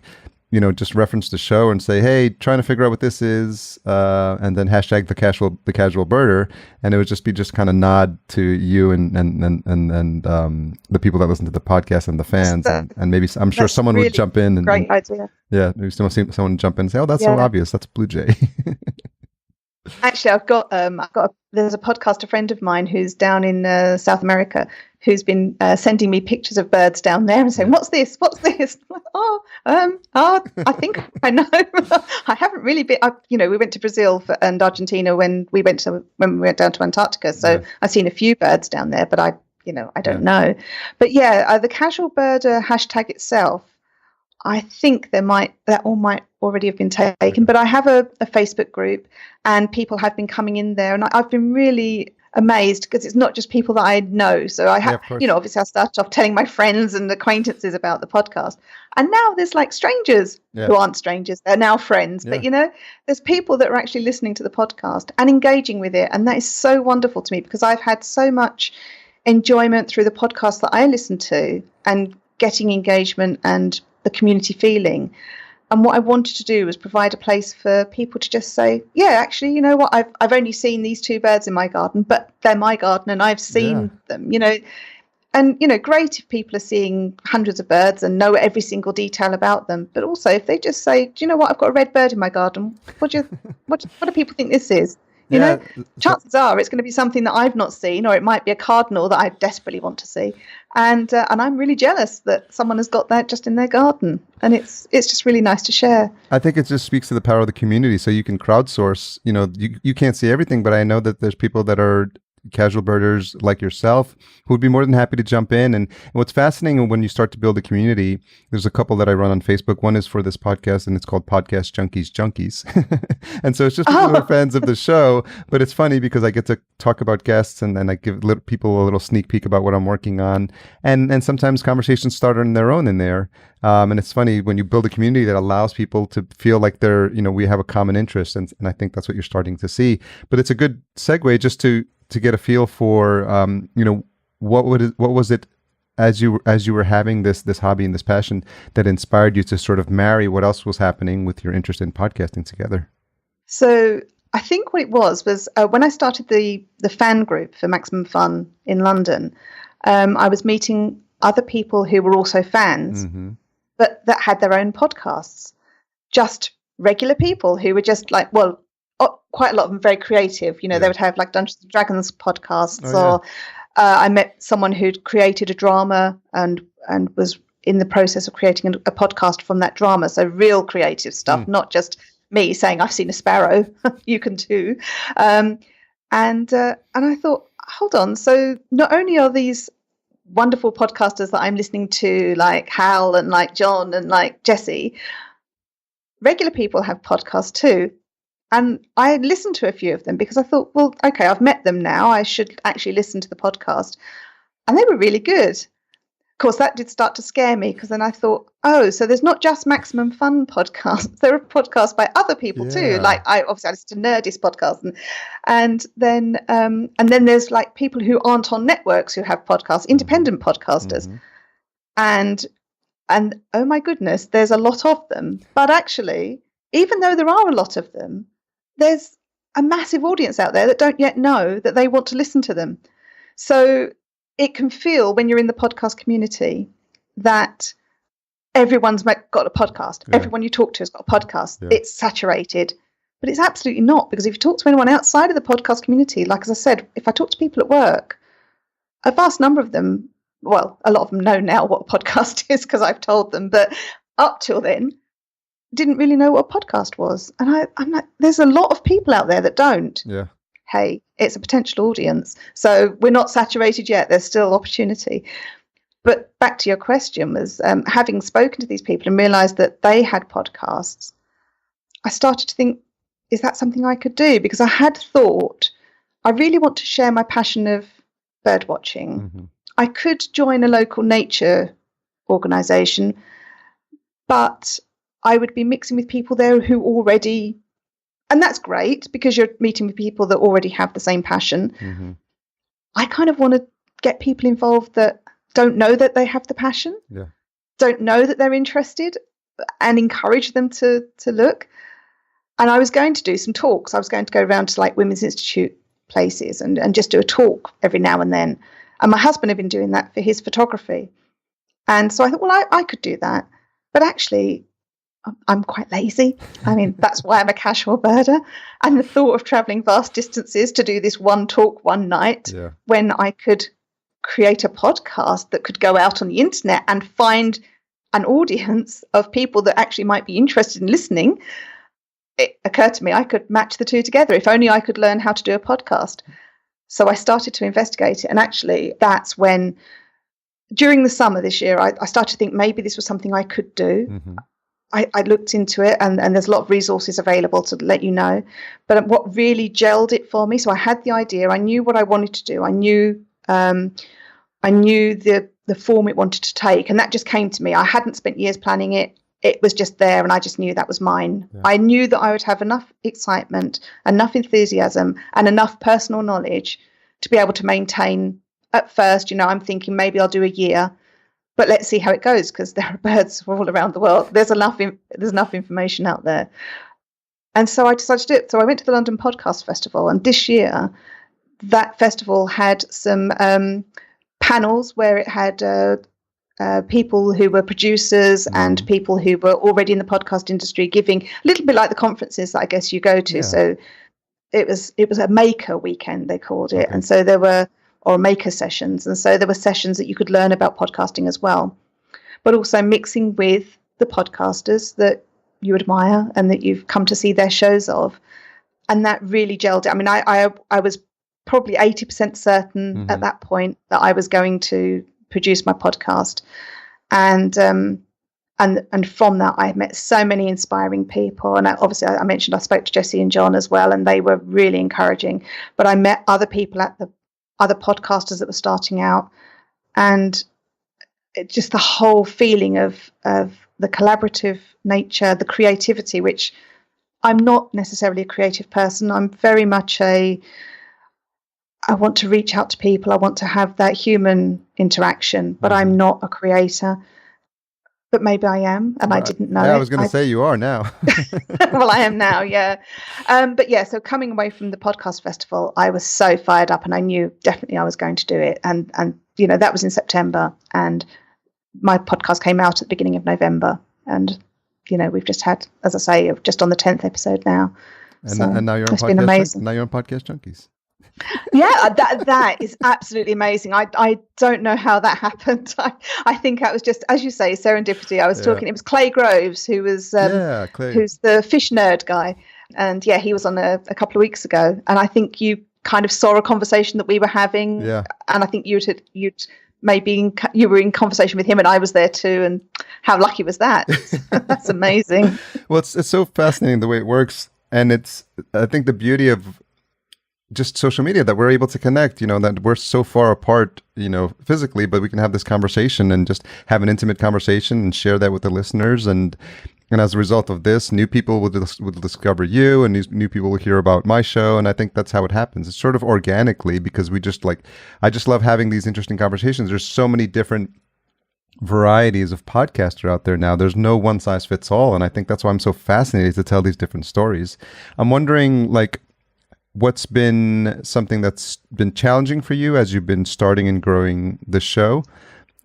just reference the show and say, hey, trying to figure out what this is, and then hashtag the casual birder, and it would just be kind of nod to you and the people that listen to the podcast and the fans, and maybe I'm sure someone really would jump in. Great idea. Yeah, maybe someone jump in and say, oh, that's so obvious. That's Blue Jay. Actually, there's a podcaster friend of mine who's down in South America who's been sending me pictures of birds down there and saying, "What's this? What's this?" I think I know. I haven't really been. We went to Brazil and Argentina when we went down to Antarctica, so I've seen a few birds down there, but I don't know. But the casual birder hashtag itself, I think that might already have been taken, but I have a Facebook group and people have been coming in there, and I've been really amazed because it's not just people that I know. So I have, obviously I started off telling my friends and acquaintances about the podcast, and now there's like strangers who aren't strangers; they're now friends. But there's people that are actually listening to the podcast and engaging with it, and that is so wonderful to me because I've had so much enjoyment through the podcast that I listen to and getting engagement and the community feeling. And what I wanted to do was provide a place for people to just say, actually, you know what, I've only seen these two birds in my garden, but they're my garden and I've seen them, and great if people are seeing hundreds of birds and know every single detail about them, but also if they just say, do you know what, I've got a red bird in my garden, what do people think this is? Chances are it's going to be something that I've not seen, or it might be a cardinal that I desperately want to see. And I'm really jealous that someone has got that just in their garden. And it's just really nice to share. I think it just speaks to the power of the community. So you can crowdsource, you can't see everything, but I know that there's people that are casual birders like yourself who would be more than happy to jump in. And what's fascinating when you start to build a community, there's a couple that I run on Facebook. One is for this podcast and it's called Podcast Junkies. And so it's just people who are fans of the show, but it's funny because I get to talk about guests and then I give people a little sneak peek about what I'm working on. And sometimes conversations start on their own in there. And it's funny when you build a community that allows people to feel like they're, we have a common interest. And I think that's what you're starting to see. But it's a good segue just to get a feel for, what was it as you were having this hobby and this passion that inspired you to sort of marry what else was happening with your interest in podcasting together? So I think what it was when I started the fan group for Maximum Fun in London, I was meeting other people who were also fans, but that had their own podcasts, just regular people who were just like, quite a lot of them very creative. They would have like Dungeons and Dragons podcasts, or I met someone who'd created a drama and was in the process of creating a podcast from that drama. So real creative stuff, not just me saying I've seen a sparrow, you can too. And I thought, hold on. So not only are these wonderful podcasters that I'm listening to, like Hal and like John and like Jesse, regular people have podcasts too. And I listened to a few of them because I thought, well, okay, I've met them now. I should actually listen to the podcast. And they were really good. Of course, that did start to scare me because then I thought, so there's not just Maximum Fun podcasts. There are podcasts by other people too. Like I listen to Nerdist podcasts. And then there's like people who aren't on networks who have podcasts, independent podcasters. And oh my goodness, there's a lot of them. But actually, even though there are a lot of them, there's a massive audience out there that don't yet know that they want to listen to them. So it can feel when you're in the podcast community that everyone's got a podcast. Yeah. Everyone you talk to has got a podcast. Yeah. It's saturated. But it's absolutely not, because if you talk to anyone outside of the podcast community, like as I said, if I talk to people at work, a vast number of them, well, a lot of them know now what a podcast is because I've told them, but up till then, didn't really know what a podcast was. And I'm like, there's a lot of people out there that don't. Yeah. Hey, it's a potential audience. So we're not saturated yet. There's still opportunity. But back to your question was, having spoken to these people and realised that they had podcasts, I started to think, is that something I could do? Because I had thought, I really want to share my passion of bird watching. I could join a local nature organisation, but I would be mixing with people there who already, and that's great because you're meeting with people that already have the same passion. I kind of want to get people involved that don't know that they have the passion, don't know that they're interested, and encourage them to look. And I was going to do some talks. I was going to go around to like Women's Institute places and just do a talk every now and then. And my husband had been doing that for his photography. And so I thought, well, I could do that. But actually, I'm quite lazy. I mean, that's why I'm a casual birder. And the thought of traveling vast distances to do this one talk one night when I could create a podcast that could go out on the internet and find an audience of people that actually might be interested in listening, it occurred to me I could match the two together. If only I could learn how to do a podcast. So I started to investigate it. And actually, that's when, during the summer this year, I started to think maybe this was something I could do. Mm-hmm. I looked into it, and there's a lot of resources available to let you know. But what really gelled it for me, so I had the idea, I knew what I wanted to do, I knew the form it wanted to take, and that just came to me. I hadn't spent years planning it. It was just there, and I just knew that was mine. Yeah. I knew that I would have enough excitement, enough enthusiasm, and enough personal knowledge to be able to maintain. At first, I'm thinking maybe I'll do a year, but let's see how it goes, because there are birds all around the world. There's enough information out there. And so I decided to do it. So I went to the London Podcast Festival, and this year that festival had some panels where it had people who were producers and people who were already in the podcast industry giving, a little bit like the conferences that I guess you go to. Yeah. So it was a maker weekend, they called it. Okay. And so there were, or maker sessions. And so there were sessions that you could learn about podcasting as well, but also mixing with the podcasters that you admire and that you've come to see their shows of. And that really gelled it. I mean, I was probably 80% certain at that point that I was going to produce my podcast. And from that, I met so many inspiring people. And obviously, I mentioned I spoke to Jesse and John as well, and they were really encouraging. But I met other people other podcasters that were starting out, and just the whole feeling of the collaborative nature, the creativity, which I'm not necessarily a creative person. I'm very much I want to reach out to people. I want to have that human interaction, but I'm not a creator. But maybe I am, and I didn't know. Yeah, I was going to say you are now. Well, I am now, yeah. But yeah, so coming away from the podcast festival, I was so fired up, and I knew definitely I was going to do it. And that was in September, and my podcast came out at the beginning of November. And we've just had, as I say, just on the 10th episode now. And now you're on podcast. Been amazing. Now you're on Podcast Junkies. Yeah, that is absolutely amazing. I don't know how that happened. I think that was just, as you say, serendipity. I was talking, it was Clay Groves, who was who's the fish nerd guy. And yeah, he was on a couple of weeks ago. And I think you kind of saw a conversation that we were having. Yeah. And I think you were in conversation with him, and I was there too. And how lucky was that? That's amazing. Well, it's so fascinating the way it works. And I think the beauty of just social media, that we're able to connect, that we're so far apart, physically, but we can have this conversation and just have an intimate conversation and share that with the listeners. And as a result of this, new people will discover you, and these new people will hear about my show. And I think that's how it happens. It's sort of organically, because I just love having these interesting conversations. There's so many different varieties of podcaster out there now. There's no one size fits all. And I think that's why I'm so fascinated to tell these different stories. I'm wondering, what's been something that's been challenging for you as you've been starting and growing the show,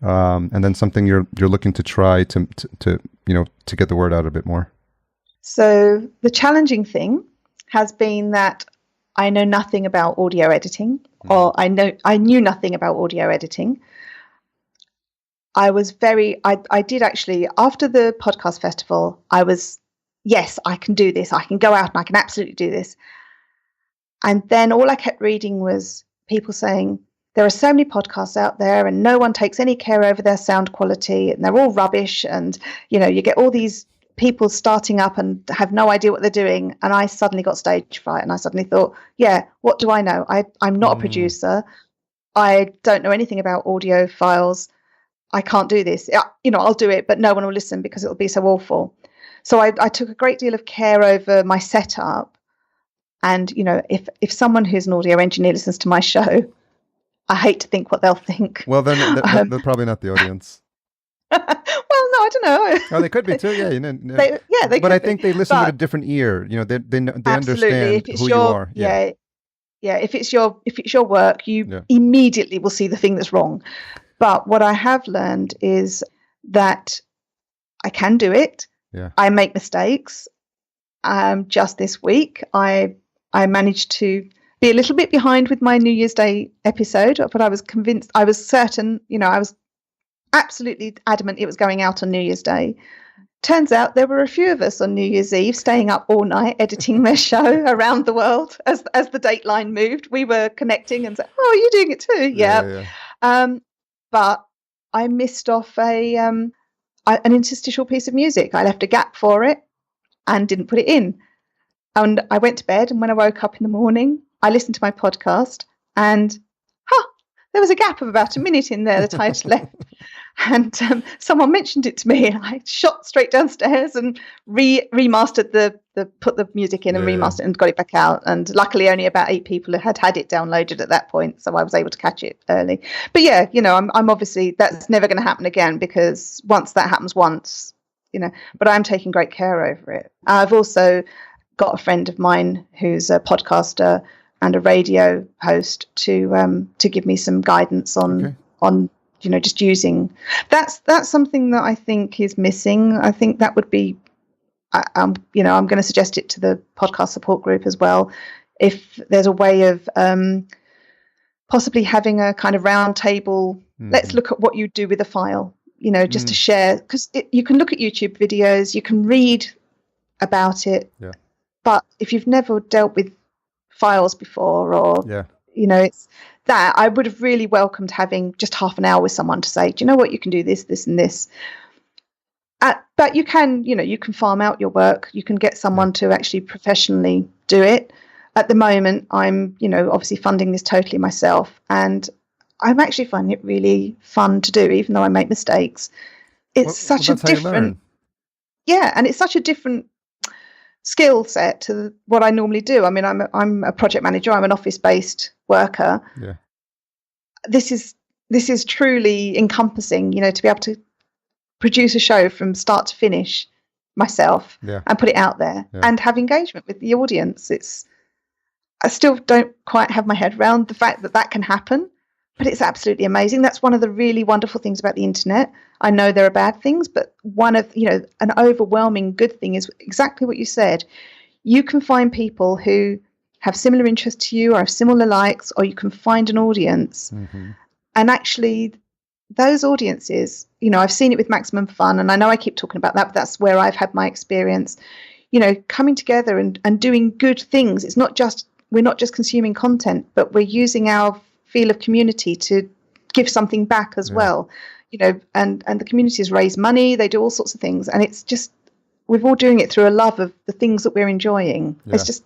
and then something you're looking to try to get the word out a bit more? So the challenging thing has been that I know nothing about audio editing, or I knew nothing about audio editing. I did actually, after the podcast festival, I was, yes, I can do this. I can go out and I can absolutely do this. And then all I kept reading was people saying, there are so many podcasts out there and no one takes any care over their sound quality and they're all rubbish. And, you get all these people starting up and have no idea what they're doing. And I suddenly got stage fright, and I suddenly thought, yeah, what do I know? I'm not a producer. I don't know anything about audio files. I can't do this. I'll do it, but no one will listen because it'll be so awful. So I took a great deal of care over my setup. And, if someone who's an audio engineer listens to my show, I hate to think what they'll think. Well, then they're probably not the audience. Well, no, I don't know. Oh, they could be too. Yeah, they but I think they listen with a different ear. They understand who you are. Yeah. If it's your work, you immediately will see the thing that's wrong. But what I have learned is that I can do it. Yeah. I make mistakes. Just this week, I managed to be a little bit behind with my New Year's Day episode, but I was convinced, I was certain, I was absolutely adamant it was going out on New Year's Day. Turns out there were a few of us on New Year's Eve staying up all night editing their show around the world as the dateline moved. We were connecting and said, "Oh, you're doing it too?" Yeah. But I missed off an interstitial piece of music. I left a gap for it and didn't put it in. And I went to bed, and when I woke up in the morning, I listened to my podcast, and there was a gap of about a minute in there that I'd left. And someone mentioned it to me, and I shot straight downstairs and remastered put the music in and remastered it and got it back out. And luckily, only about 8 people had it downloaded at that point, so I was able to catch it early. But yeah, I'm obviously, that's never going to happen again, because once that happens once, but I'm taking great care over it. I've also got a friend of mine who's a podcaster and a radio host to give me some guidance on just using. That's something that I think is missing. I think that would be, I'm going to suggest it to the podcast support group as well. If there's a way of possibly having a kind of round table, let's look at what you do with a file, just to share, because you can look at YouTube videos, you can read about it, but if you've never dealt with files before, or it's that, I would have really welcomed having just half an hour with someone to say, do you know what, you can do this, this and this. But you can, you can farm out your work. You can get someone to actually professionally do it. At the moment, I'm, obviously funding this totally myself, and I'm actually finding it really fun to do, even though I make mistakes. It's such a different, and it's such a different skill set to what I normally do. I mean, I'm a project manager. I'm an office-based worker. Yeah. This is truly encompassing, to be able to produce a show from start to finish myself and put it out there and have engagement with the audience. I still don't quite have my head around the fact that can happen, but it's absolutely amazing. That's one of the really wonderful things about the internet. I know there are bad things, but one of, an overwhelming good thing is exactly what you said. You can find people who have similar interests to you or have similar likes, or you can find an audience. Mm-hmm. And actually, those audiences, I've seen it with Maximum Fun, and I know I keep talking about that, but that's where I've had my experience, coming together and doing good things. It's not just, we're not just consuming content, but we're using our feel of community to give something back as well, and the communities raise money, they do all sorts of things, and it's just, we're all doing it through a love of the things that we're enjoying. It's just,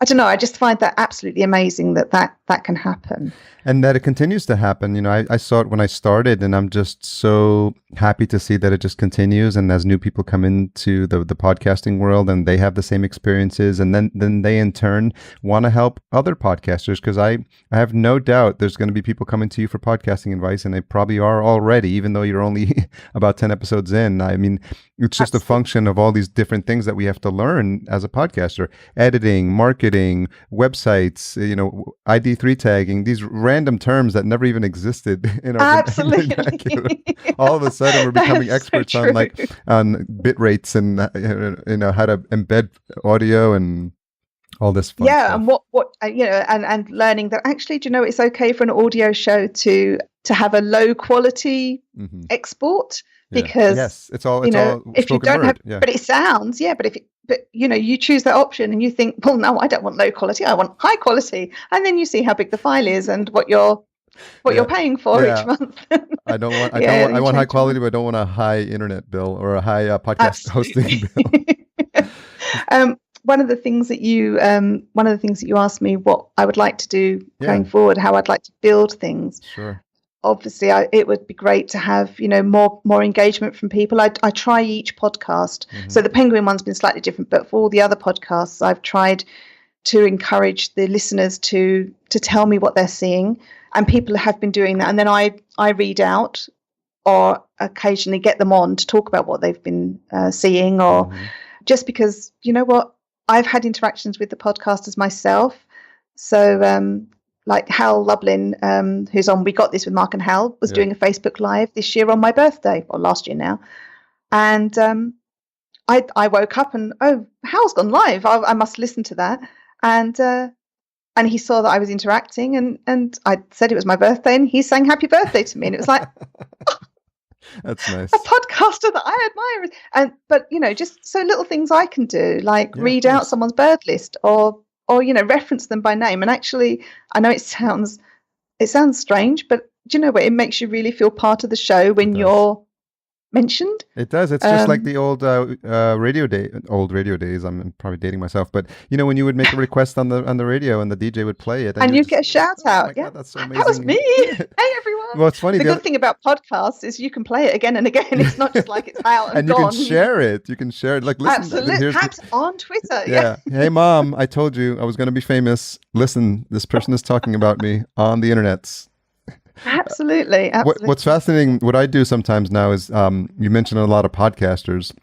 I don't know, I just find that absolutely amazing that can happen. And that it continues to happen. I saw it when I started, and I'm just so happy to see that it just continues. And as new people come into the podcasting world and they have the same experiences, and then they in turn want to help other podcasters, because I have no doubt there's going to be people coming to you for podcasting advice, and they probably are already, even though you're only about 10 episodes in. I mean, it's just a function of all these different things that we have to learn as a podcaster: editing, marketing, websites, ID3 tagging, these random terms that never even existed in our vernacular. All of a sudden we're becoming experts on bit rates and how to embed audio and all this fun stuff. And what and learning that actually, it's okay for an audio show to have a low quality export, because it's all if you don't have, but it sounds but you choose that option and you think, well, no, I don't want low quality, I want high quality, and then you see how big the file is and what you're paying for each month. I want high quality, but I don't want a high internet bill or a high podcast hosting bill. One of the things that you asked me what I would like to do going forward, how I'd like to build things. Sure. Obviously, it would be great to have more engagement from people. I try each podcast. Mm-hmm. So the Penguin one's been slightly different, but for all the other podcasts, I've tried to encourage the listeners to tell me what they're seeing, and people have been doing that. And then I read out, or occasionally get them on to talk about what they've been seeing, or just because I've had interactions with the podcasters myself. So. Like Hal Lublin, who's on We Got This with Mark and Hal, was doing a Facebook Live this year on my birthday, or last year now. And I woke up and, Hal's gone live. I must listen to that. And he saw that I was interacting, and I said it was my birthday, and he sang happy birthday to me. And it was like, That's nice. a podcaster that I admire. But, just so little things I can do, like read out someone's bird list or reference them by name. And actually, I know it sounds strange, but do you know what? It makes you really feel part of the show when you're mentioned. It does. It's just like the old radio days. I'm probably dating myself, but when you would make a request on the radio and the DJ would play it, and you'd get a shout out. Oh my God, that's so amazing. That was me. Hey everyone. Well, it's funny. The good thing about podcasts is you can play it again and again. It's not just like it's out and gone. You can share it. You can share it. Like, listen. Absolutely. Perhaps on Twitter. Yeah. Hey mom, I told you I was going to be famous. Listen, this person is talking about me on the internets. Absolutely. What's fascinating, what I do sometimes now is, you mentioned a lot of podcasters.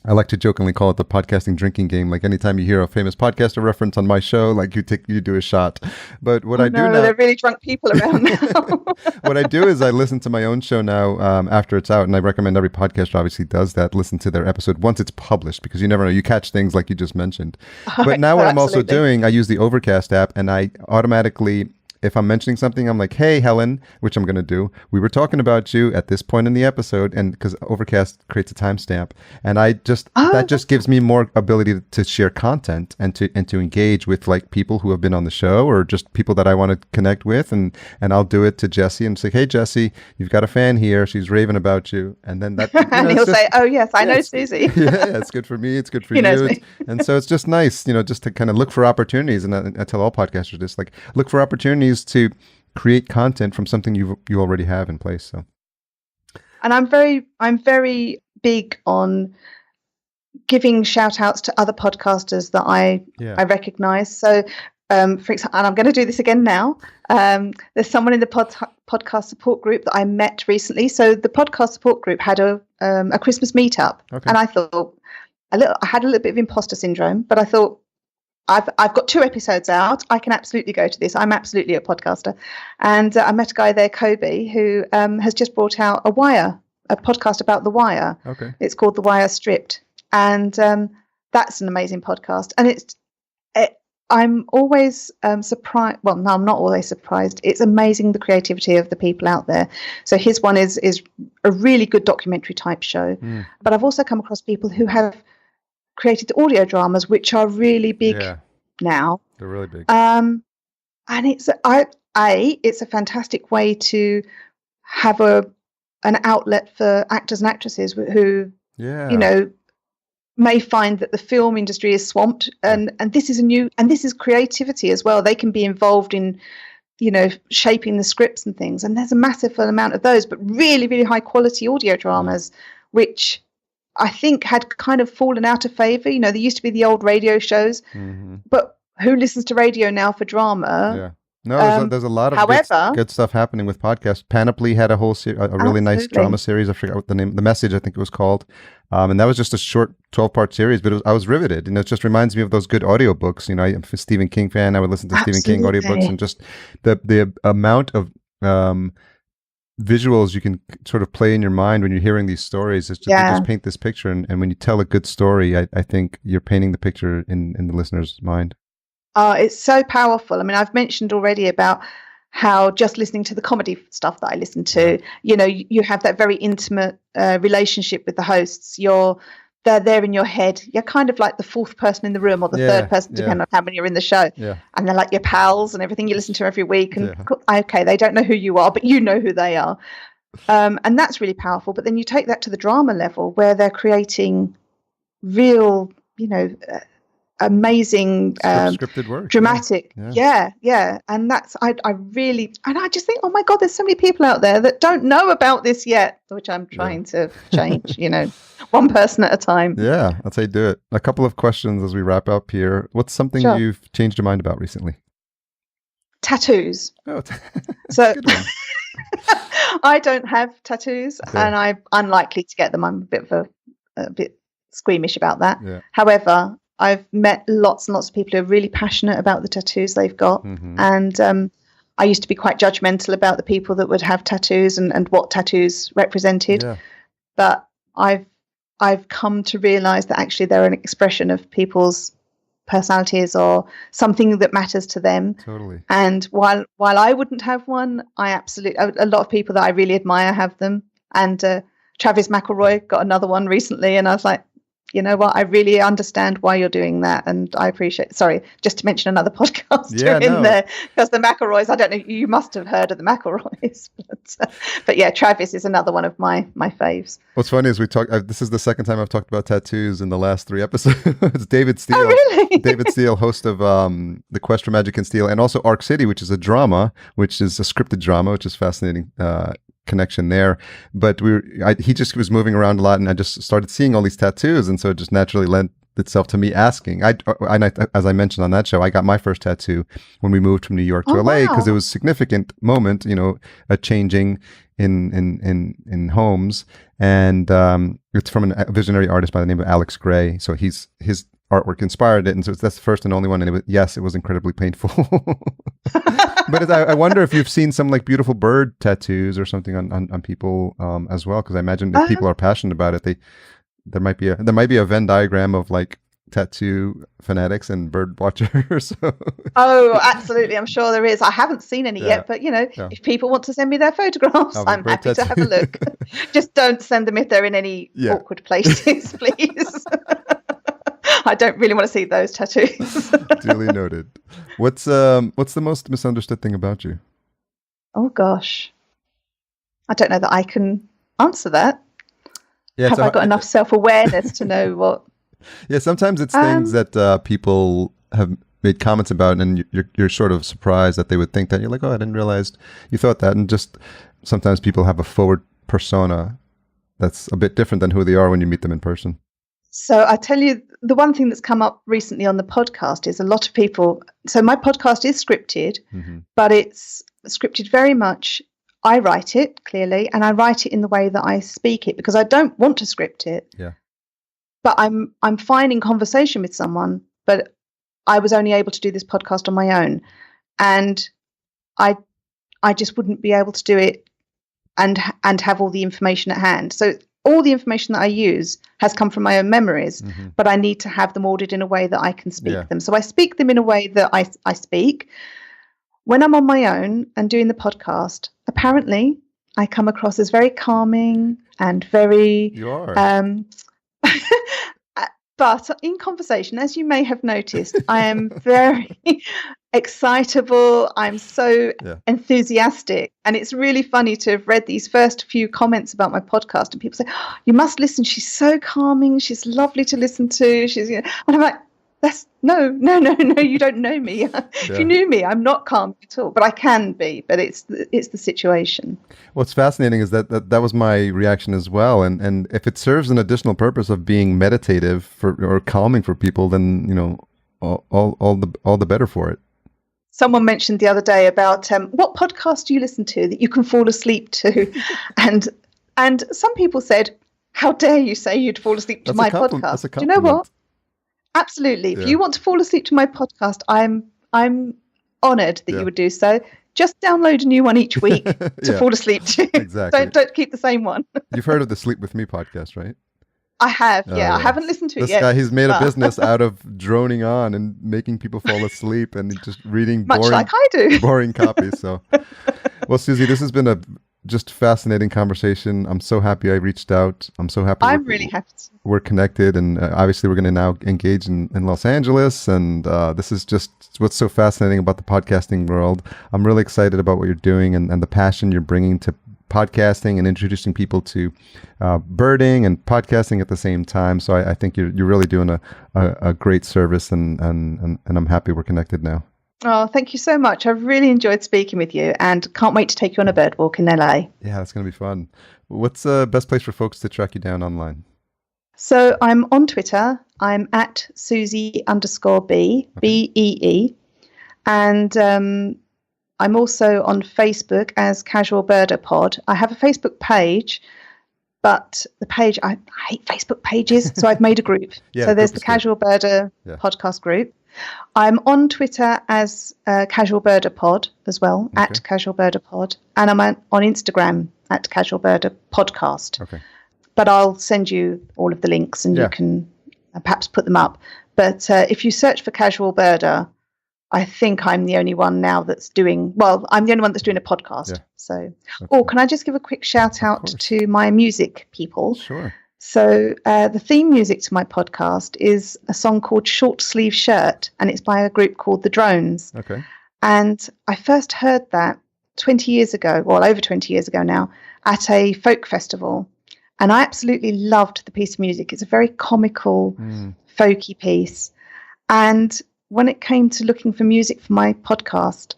I like to jokingly call it the podcasting drinking game. Like anytime you hear a famous podcaster reference on my show, like you do a shot. But what I do now, there are really drunk people around now. What I do is I listen to my own show now after it's out, and I recommend every podcaster obviously does that. Listen to their episode once it's published, because you never know, you catch things like you just mentioned. But now what I'm also doing, I use the Overcast app, and I automatically, if I'm mentioning something, I'm like, hey, Helen, which I'm going to do. We were talking about you at this point in the episode, and because Overcast creates a timestamp, and that just gives me more ability to share content and to engage with like people who have been on the show or just people that I want to connect with, and I'll do it to Jessie and say, hey, Jessie, you've got a fan here. She's raving about you, and then that, and he'll say, oh yes, I know Suzy. Yeah, it's good for me. It's good for you. And so it's just nice, just to kind of look for opportunities, and I tell all podcasters this, like look for opportunities to create content from something you already have in place. So, and I'm very big on giving shout outs to other podcasters that I recognize. So for example, and I'm going to do this again now, there's someone in the podcast support group that I met recently. So the podcast support group had a Christmas meetup, and I thought I had a little bit of imposter syndrome, but I thought, I've got 2 episodes out. I can absolutely go to this. I'm absolutely a podcaster. And I met a guy there, Kobe, who has just brought out a podcast about The Wire. Okay. It's called The Wire Stripped. And that's an amazing podcast. And I'm always surprised. Well, no, I'm not always surprised. It's amazing the creativity of the people out there. So his one is a really good documentary type show. But I've also come across people who have created audio dramas, which are really big now. They're really big. And it's it's a fantastic way to have an outlet for actors and actresses who may find that the film industry is swamped, and this is creativity as well. They can be involved in shaping the scripts and things, and there's a massive amount of those, but really, really high quality audio dramas, which I think had kind of fallen out of favor. There used to be the old radio shows, but who listens to radio now for drama? Yeah. No, there's a lot of good stuff happening with podcasts. Panoply had a whole a really nice drama series. I forgot what the name, The Message, I think it was called. And that was just a short 12-part series, but I was riveted. It just reminds me of those good audiobooks. I'm a Stephen King fan. I would listen to Stephen King audiobooks, and just the amount of visuals you can sort of play in your mind when you're hearing these stories. It's just, you just paint this picture, and when you tell a good story, I think you're painting the picture in the listener's mind. It's so powerful. I mean, I've mentioned already about how just listening to the comedy stuff that I listen to, you have that very intimate relationship with the hosts. They're there in your head. You're kind of like the 4th person in the room, or the 3rd person, depending on how many are in the show. Yeah. And they're like your pals and everything you listen to every week. And they don't know who you are, but you know who they are. And that's really powerful. But then you take that to the drama level, where they're creating real, amazing scripted work, dramatic and that's I really, and I just think, oh my God, there's so many people out there that don't know about this yet, which I'm trying to change. One person at a time. That's how you do it. A couple of questions as we wrap up here. What's something you've changed your mind about recently? Tattoos. So I don't have tattoos, and I'm unlikely to get them. I'm a bit squeamish about that. However, I've met lots and lots of people who are really passionate about the tattoos they've got. And I used to be quite judgmental about the people that would have tattoos and what tattoos represented. But I've I've come to realize that actually they're an expression of people's personalities or something that matters to them. Totally. And while I wouldn't have one, a lot of people that I really admire have them. And Travis McElroy got another one recently, and I was like, you know what? I really understand why you're doing that, and I appreciate. Sorry, just to mention another podcaster in there, because the McElroys. I don't know. You must have heard of the McElroys, but yeah, Travis is another one of my faves. What's funny is this is the second time I've talked about tattoos in the last 3 episodes. David Steele, oh, really? David Steele, host of The Quest for Magic and Steel, and also Arc City, which is a drama, which is a scripted drama, which is fascinating. Connection there, but he just was moving around a lot, and I just started seeing all these tattoos, and so it just naturally lent itself to me asking. As I mentioned on that show, I got my first tattoo when we moved from New York to LA, because it was a significant moment, a changing in homes, and it's from a visionary artist by the name of Alex Gray. So his artwork inspired it, and so that's the first and only one. And it was incredibly painful. But I wonder if you've seen some like beautiful bird tattoos or something on people as well, because I imagine if people are passionate about it, there might be a Venn diagram of like tattoo fanatics and bird watchers. Oh, absolutely! I'm sure there is. I haven't seen any yet, but if people want to send me their photographs, I'm happy to have a look. Just don't send them if they're in any awkward places, please. I don't really want to see those tattoos. Duly noted. What's the most misunderstood thing about you? Oh gosh, I don't know that I can answer that. Yeah, have I got enough self-awareness to know what? Yeah, sometimes it's things that people have made comments about, and you're sort of surprised that they would think that. You're like, oh, I didn't realize you thought that. And just sometimes people have a forward persona that's a bit different than who they are when you meet them in person. So I tell you, the one thing that's come up recently on the podcast is a lot of people. So my podcast is scripted, but it's scripted very much. I write it clearly, and I write it in the way that I speak it, because I don't want to script it. Yeah. But I'm fine in conversation with someone, but I was only able to do this podcast on my own, and I just wouldn't be able to do it and have all the information at hand. So all the information that I use has come from my own memories, but I need to have them ordered in a way that I can speak them. So I speak them in a way that I speak. When I'm on my own and doing the podcast, apparently I come across as very calming and very... You are. But in conversation, as you may have noticed, I am very excitable. I'm so enthusiastic. And it's really funny to have read these first few comments about my podcast, and people say, oh, you must listen. She's so calming. She's lovely to listen to. And I'm like, no, you don't know me. If you knew me, I'm not calm at all, but I can be, but it's the situation. What's fascinating is that was my reaction as well. And if it serves an additional purpose of being meditative or calming for people, then, all the better for it. Someone mentioned the other day about what podcast do you listen to that you can fall asleep to? and some people said, how dare you say you'd fall asleep to my podcast? Do you know what? Absolutely. If you want to fall asleep to my podcast, I'm honoured that you would do so. Just download a new one each week to fall asleep to. Exactly. Don't keep the same one. You've heard of the Sleep With Me podcast, right? I have, I haven't listened to it yet. This guy, he's made a business out of droning on and making people fall asleep and just reading much like I do. Boring copies. So, well, Suzy, this has been a just fascinating conversation. I'm so happy I reached out. I'm so happy. I'm really happy. We're connected, and obviously we're going to now engage in Los Angeles, and this is just what's so fascinating about the podcasting world. I'm really excited about what you're doing and the passion you're bringing to podcasting and introducing people to birding and podcasting at the same time. So I think you're really doing a great service, and I'm happy we're connected now. Oh, thank you so much. I've really enjoyed speaking with you, and can't wait to take you on a bird walk in LA. Yeah, that's going to be fun. What's the best place for folks to track you down online? So I'm on Twitter. I'm at Suzy_B, BEE. And I'm also on Facebook as Casual Birder Pod. I have a Facebook page, but the page, I hate Facebook pages, so I've made a group. So there's the Casual Birder podcast group. I'm on Twitter as Casual Birder Pod as well, at Casual Birder Pod. And I'm on Instagram at Casual Birder Podcast. Okay. but I'll send you all of the links and you can perhaps put them up. But if you search for Casual Birder, I think I'm the only one now that's doing, I'm the only one that's doing a podcast. Yeah. So, can I just give a quick shout out to my music people? Sure. So the theme music to my podcast is a song called Short Sleeve Shirt, and it's by a group called The Drones. Okay. And I first heard that 20 years ago, over 20 years ago now, at a folk festival. And I absolutely loved the piece of music. It's a very comical, folky piece. And when it came to looking for music for my podcast,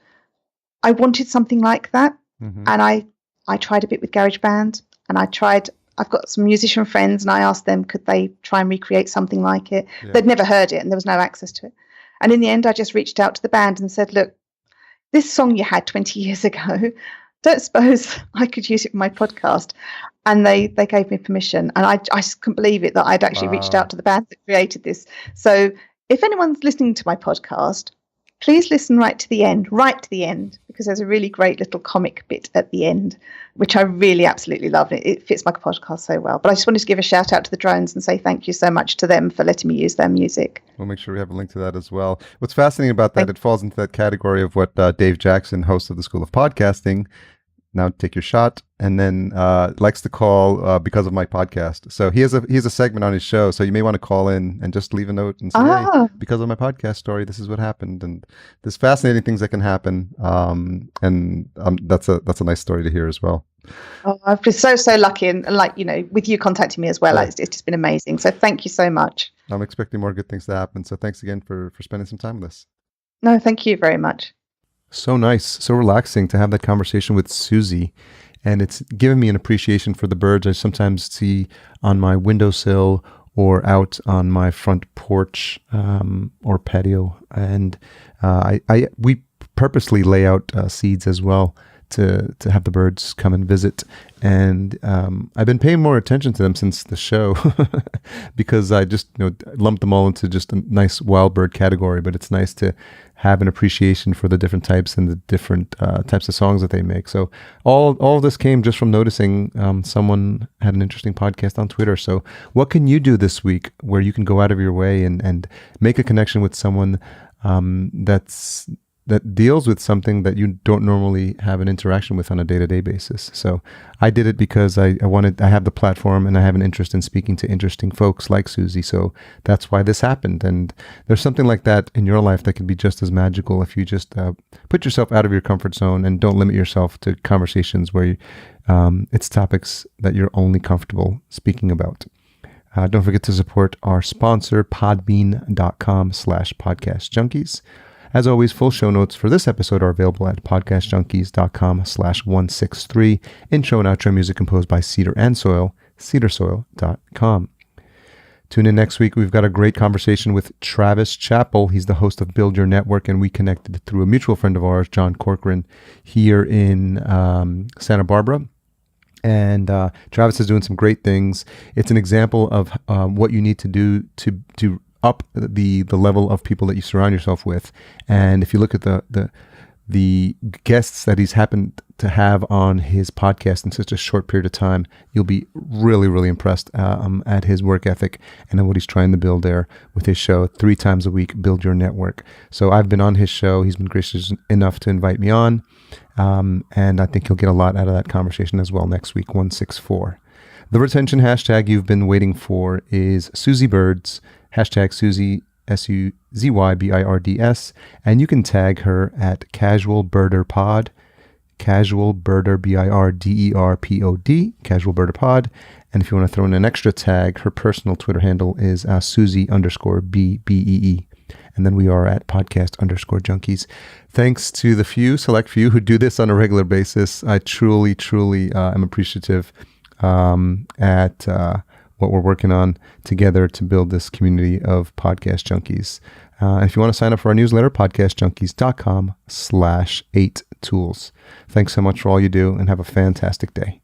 I wanted something like that. Mm-hmm. And I tried a bit with GarageBand, and I've got some musician friends, and I asked them, could they try and recreate something like it? Yeah. They'd never heard it, and there was no access to it. And in the end, I just reached out to the band and said, look, this song you had 20 years ago, don't suppose I could use it for my podcast? And they gave me permission. And I just couldn't believe it that I'd actually reached out to the band that created this. So if anyone's listening to my podcast, please listen right to the end, because there's a really great little comic bit at the end, which I really absolutely love. It fits my podcast so well. But I just wanted to give a shout out to the Drones and say thank you so much to them for letting me use their music. We'll make sure we have a link to that as well. What's fascinating about that, it falls into that category of what Dave Jackson, host of the School of Podcasting, now take your shot, and then likes to call because of my podcast. So he has a segment on his show, so you may want to call in and just leave a note and say, hey, because of my podcast story, this is what happened, and there's fascinating things that can happen, and that's a nice story to hear as well. Oh, I've been so lucky, and with you contacting me as well, it's just been amazing. So thank you so much. I'm expecting more good things to happen. So thanks again for spending some time with us. No, thank you very much. So nice, so relaxing to have that conversation with Suzy, and it's given me an appreciation for the birds I sometimes see on my windowsill or out on my front porch or patio, and we purposely lay out seeds as well to have the birds come and visit, and I've been paying more attention to them since the show because I just lumped them all into just a nice wild bird category, but it's nice to have an appreciation for the different types and the different types of songs that they make. So all of this came just from noticing someone had an interesting podcast on Twitter. So what can you do this week where you can go out of your way and make a connection with someone that deals with something that you don't normally have an interaction with on a day-to-day basis. So I did it because I have the platform and I have an interest in speaking to interesting folks like Suzy. So that's why this happened. And there's something like that in your life that can be just as magical if you just put yourself out of your comfort zone and don't limit yourself to conversations where it's topics that you're only comfortable speaking about. Don't forget to support our sponsor, podbean.com/podcastjunkies. As always, full show notes for this episode are available at podcastjunkies.com/163. Intro and outro music composed by Cedar and Soil, cedarsoil.com. Tune in next week. We've got a great conversation with Travis Chappell. He's the host of Build Your Network, and we connected through a mutual friend of ours, John Corcoran, here in Santa Barbara. And Travis is doing some great things. It's an example of what you need to do to up the level of people that you surround yourself with. And if you look at the guests that he's happened to have on his podcast in such a short period of time, you'll be really, really impressed at his work ethic and at what he's trying to build there with his show 3 times a week, Build Your Network. So I've been on his show. He's been gracious enough to invite me on. And I think you'll get a lot out of that conversation as well next week, 164. The retention hashtag you've been waiting for is Suzy Birds, hashtag Suzy, SUZYBIRDS, and you can tag her at Casual Birder Pod, Casual Birder BIRDERPOD, Casual Birder Pod. And if you want to throw in an extra tag, her personal Twitter handle is Suzy_BBEE. And then we are at podcast_junkies. Thanks to the select few who do this on a regular basis. I truly, truly am appreciative at what we're working on together to build this community of podcast junkies. If you want to sign up for our newsletter, podcastjunkies.com/8tools. Thanks so much for all you do and have a fantastic day.